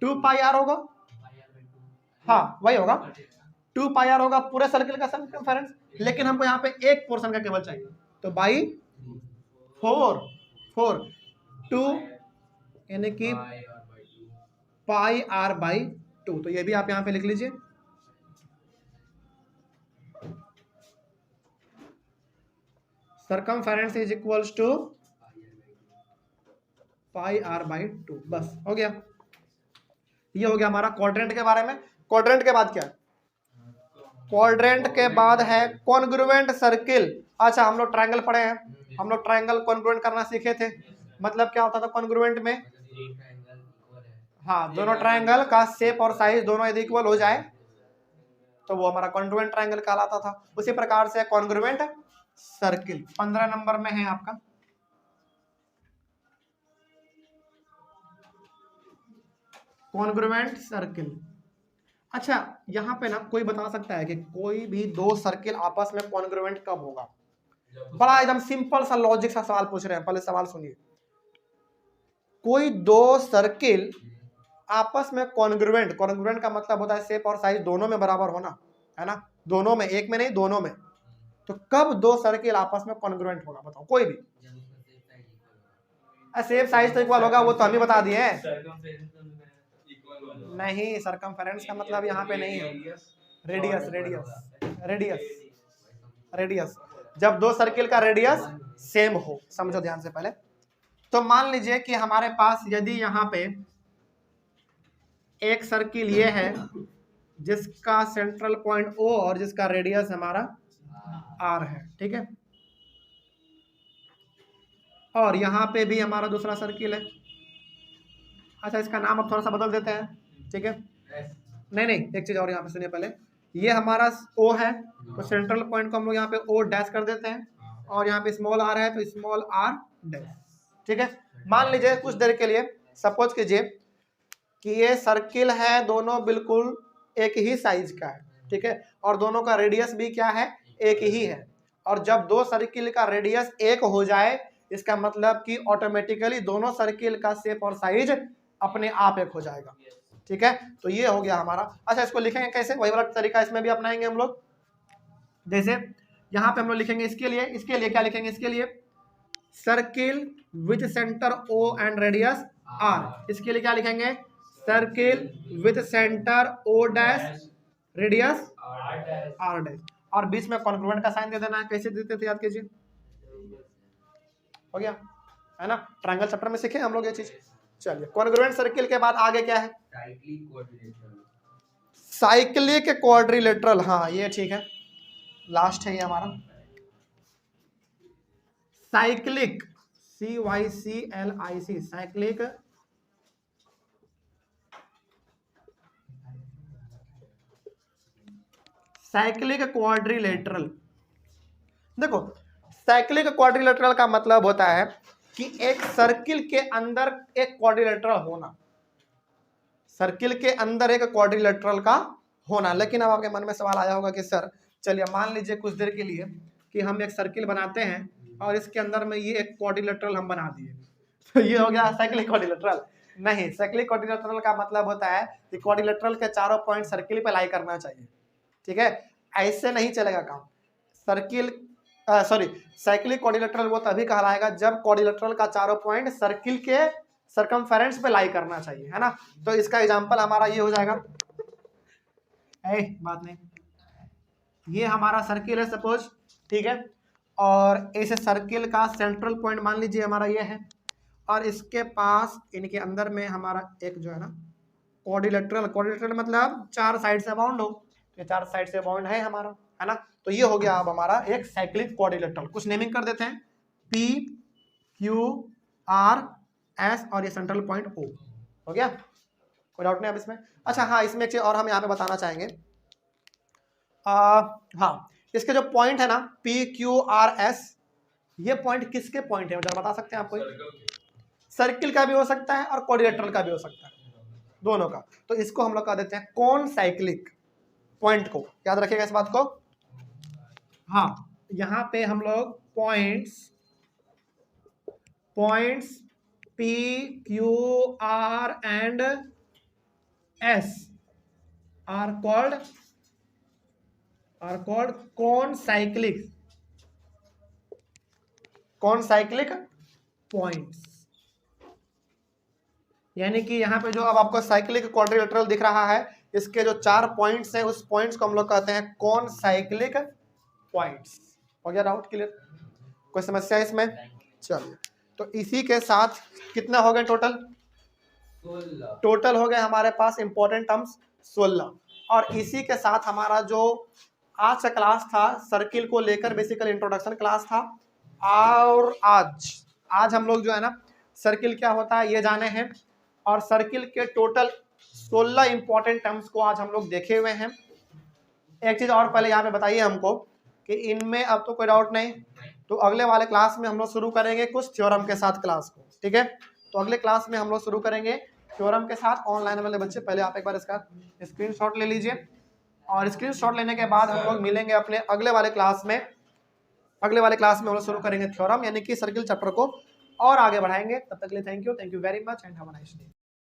2 पाई आर होगा। हाँ वही होगा, 2 पाई आर होगा पूरे सर्किल का सरकमफेरेंस। लेकिन हमको यहाँ पे एक पोर्शन का केवल चाहिए, तो बाई 4 2 यानी कि पाई आर बाई 2। तो ये भी आप यहाँ पे लिख लीजिए। Circumference is equals to pi R by 2। बस हो गया, ये हो गया हमारा क्वाड्रेंट के बारे में। क्वाड्रेंट के बाद क्या है? क्वाड्रेंट के बाद है कॉन्ग्रुएंट सर्किल। अच्छा हम लोग ट्रायंगल पढ़े हैं, हम लोग ट्रायंगल कॉन्ग्रुएंट करना सीखे थे। मतलब क्या होता था कॉन्ग्रुएंट में? हाँ, दोनों ट्रायंगल का शेप और साइज दोनों यदि इक्वल हो जाए तो वो हमारा कॉन्ग्रुएंट ट्रायंगल कहलाता था। उसी प्रकार से कॉन्ग्रुएंट सर्किल 15 नंबर में है आपका। Congruent circle. अच्छा यहाँ पे ना कोई बता सकता है कि कोई भी दो सर्किल आपस में कॉन्ग्रुएंट कब होगा? बड़ा एकदम सिंपल सा लॉजिक सा सवाल पूछ रहे हैं, पहले सवाल सुनिए। कोई दो सर्किल आपस में कॉन्ग्रुएंट, कॉन्ग्रुएंट का मतलब होता है शेप और साइज दोनों में बराबर होना, है ना? दोनों में, एक में नहीं, दोनों में। तो कब दो सर्किल आपस में कॉन्ग्रुएंट होगा? बताओ कोई भी। शेप साइज तो इक्वल होगा, वो तो हम ही बता दिए हैं। नहीं, सरकमफेरेंस का मतलब यहाँ पे नहीं है, रेडियस रेडियस रेडियस रेडियस। जब दो सर्किल का रेडियस सेम हो, समझो ध्यान से पहले। तो मान लीजिए कि हमारे पास यदि यहाँ पे एक सर्किल ये है जिसका सेंट्रल पॉइंट O और जिसका रेडियस हमारा R है, ठीक है। और यहाँ पे भी हमारा दूसरा सर्किल है। अच्छा इसका नाम अब थोड़ा सा बदल देते हैं, ठीक है। नहीं नहीं, एक चीज और यहाँ पे सुनिए पहले। ये हमारा O है तो सेंट्रल पॉइंट को हम लोग यहाँ पे O डैश कर देते हैं, और यहाँ पे स्मॉल r है तो स्मॉल r डैश, ठीक है। मान लीजिए कुछ देर के लिए सपोज कीजिए कि ये सर्किल है, दोनों बिल्कुल एक ही साइज का है, ठीक है, और दोनों का रेडियस भी क्या है? एक ही है। और जब दो सर्किल का रेडियस एक हो जाए इसका मतलब कि ऑटोमेटिकली दोनों सर्किल का शेप और साइज अपने आप एक हो जाएगा, ठीक है। तो ये हो गया हमारा। अच्छा इसको लिखेंगे कैसे? वही वाला तरीका इसमें भी अपनाएंगे हम लोग। जैसे यहाँ पे हम लोग लिखेंगे इसके लिए क्या लिखेंगे? इसके लिए circle with centre O and radius R। इसके लिए क्या लिखेंगे? Circle with centre O dash radius R dash, और बीच में कॉन्ग्रुएंट का साइन दे देना है। कैसे देते थे याद कीजिए, हो गया है ना? ट्रायंगल चैप्टर में सीखे हम लोग ये चीज। चलिए कॉन्ग्रुएंट सर्किल के बाद आगे क्या है? Cyclic quadrilateral. हाँ ये ठीक है, लास्ट है ये हमारा cyclic, CYCLIC, cyclic cyclic quadrilateral. देखो साइक्लिक क्वाड्रिलेटरल का मतलब होता है कि एक सर्किल के अंदर एक क्वाड्रिलेटरल होना, सर्किल के अंदर एक क्वाड्रिलेटरल का होना। लेकिन अब आपके मन में सवाल आया होगा कि सर चलिए मान लीजिए कुछ देर के लिए कि हम एक सर्किल बनाते हैं और इसके अंदर में ये एक क्वाड्रिलेटरल हम बना दिए, तो ये हो गया साइक्लिक क्वाड्रिलेटरल? नहीं, साइक्लिक क्वाड्रिलेटरल का मतलब होता है कि क्वाड्रिलेटरल के चारों पॉइंट सर्किल पे लाई करना चाहिए, ठीक है। ऐसे नहीं चलेगा काम। सर्किल साइक्लिक क्वाड्रिलेटरल वो तभी कहलाएगा जब क्वाड्रिलेटरल का चारों पॉइंट सर्किल के सरकमफेरेंस पे लाई करना चाहिए, है ना। तो इसका एग्जांपल हमारा ये हो जाएगा, बात नहीं, ये हमारा सर्किल है सपोज, ठीक है, और इस सर्किल का सेंट्रल पॉइंट मान लीजिए हमारा ये है, और इसके पास इनके अंदर में हमारा एक जो है ना क्वाड्रिलेटरल, क्वाड्रिलेटरल मतलब चार साइड से बाउंड हो, ये चार साइड से बाउंड है हमारा, है ना। तो ये हो गया अब हमारा एक साइक्लिक क्वाड्रिलेटरल। कुछ नेमिंग कर देते हैं, P Q R S और ये सेंट्रल पॉइंट O, हो गया, कोई डाउट नहीं अब इसमें। अच्छा हाँ, इसमें एक चीज और हम यहाँ पे बताना चाहेंगे, हाँ इसके जो पॉइंट है ना P Q R S, ये पॉइंट किसके पॉइंट है जरा बता सकते हैं आप? कोई सर्किल का भी हो सकता है और क्वाड्रिलेटरल का भी हो सकता है, दोनों का। तो इसको हम लोग कह देते हैं कौन साइक्लिक पॉइंट को, याद रखिएगा इस बात को। हाँ यहाँ पे हम लोग points P, Q, R and S are called concyclic points। यानी कि यहाँ पे जो अब आपको साइक्लिक क्वाड्रिलेटरल दिख रहा है, इसके जो 4 पॉइंट्स हैं उस पॉइंट्स को हम लोग कहते हैं कॉनसाइक्लिक पॉइंट्स। हो गया डाउट क्लियर? कोई समस्या इसमें? चलिए, तो इसी के साथ कितना हो गए टोटल? 16 टोटल हो गए हमारे पास इंपॉर्टेंट टर्म्स 16। और इसी के साथ हमारा जो आज का क्लास था सर्किल को लेकर बेसिकल इंट्रोडक्शन क्लास था। और आज हम लोग जो है ना सर्किल क्या होता है ये जाने हैं, और सर्किल के टोटल 16 इंपॉर्टेंट टर्म्स को आज हम लोग देखे हुए हैं। एक चीज और पहले यहाँ पे बताइए हमको कि इनमें अब तो कोई डाउट नहीं, तो अगले वाले क्लास में हम लोग शुरू करेंगे कुछ थ्योरम के साथ क्लास को, ठीक है? तो अगले क्लास में हम लोग शुरू करेंगे थ्योरम के साथ। ऑनलाइन वाले बच्चे पहले आप एक बार इसका स्क्रीनशॉट ले लीजिए, और स्क्रीनशॉट लेने के बाद हम लोग मिलेंगे अपने अगले वाले क्लास में। अगले वाले क्लास में हम लोग शुरू करेंगे थ्योरम यानी कि सर्किल चैप्टर को और आगे बढ़ाएंगे। तब तक के लिए thank you very much and have a nice day.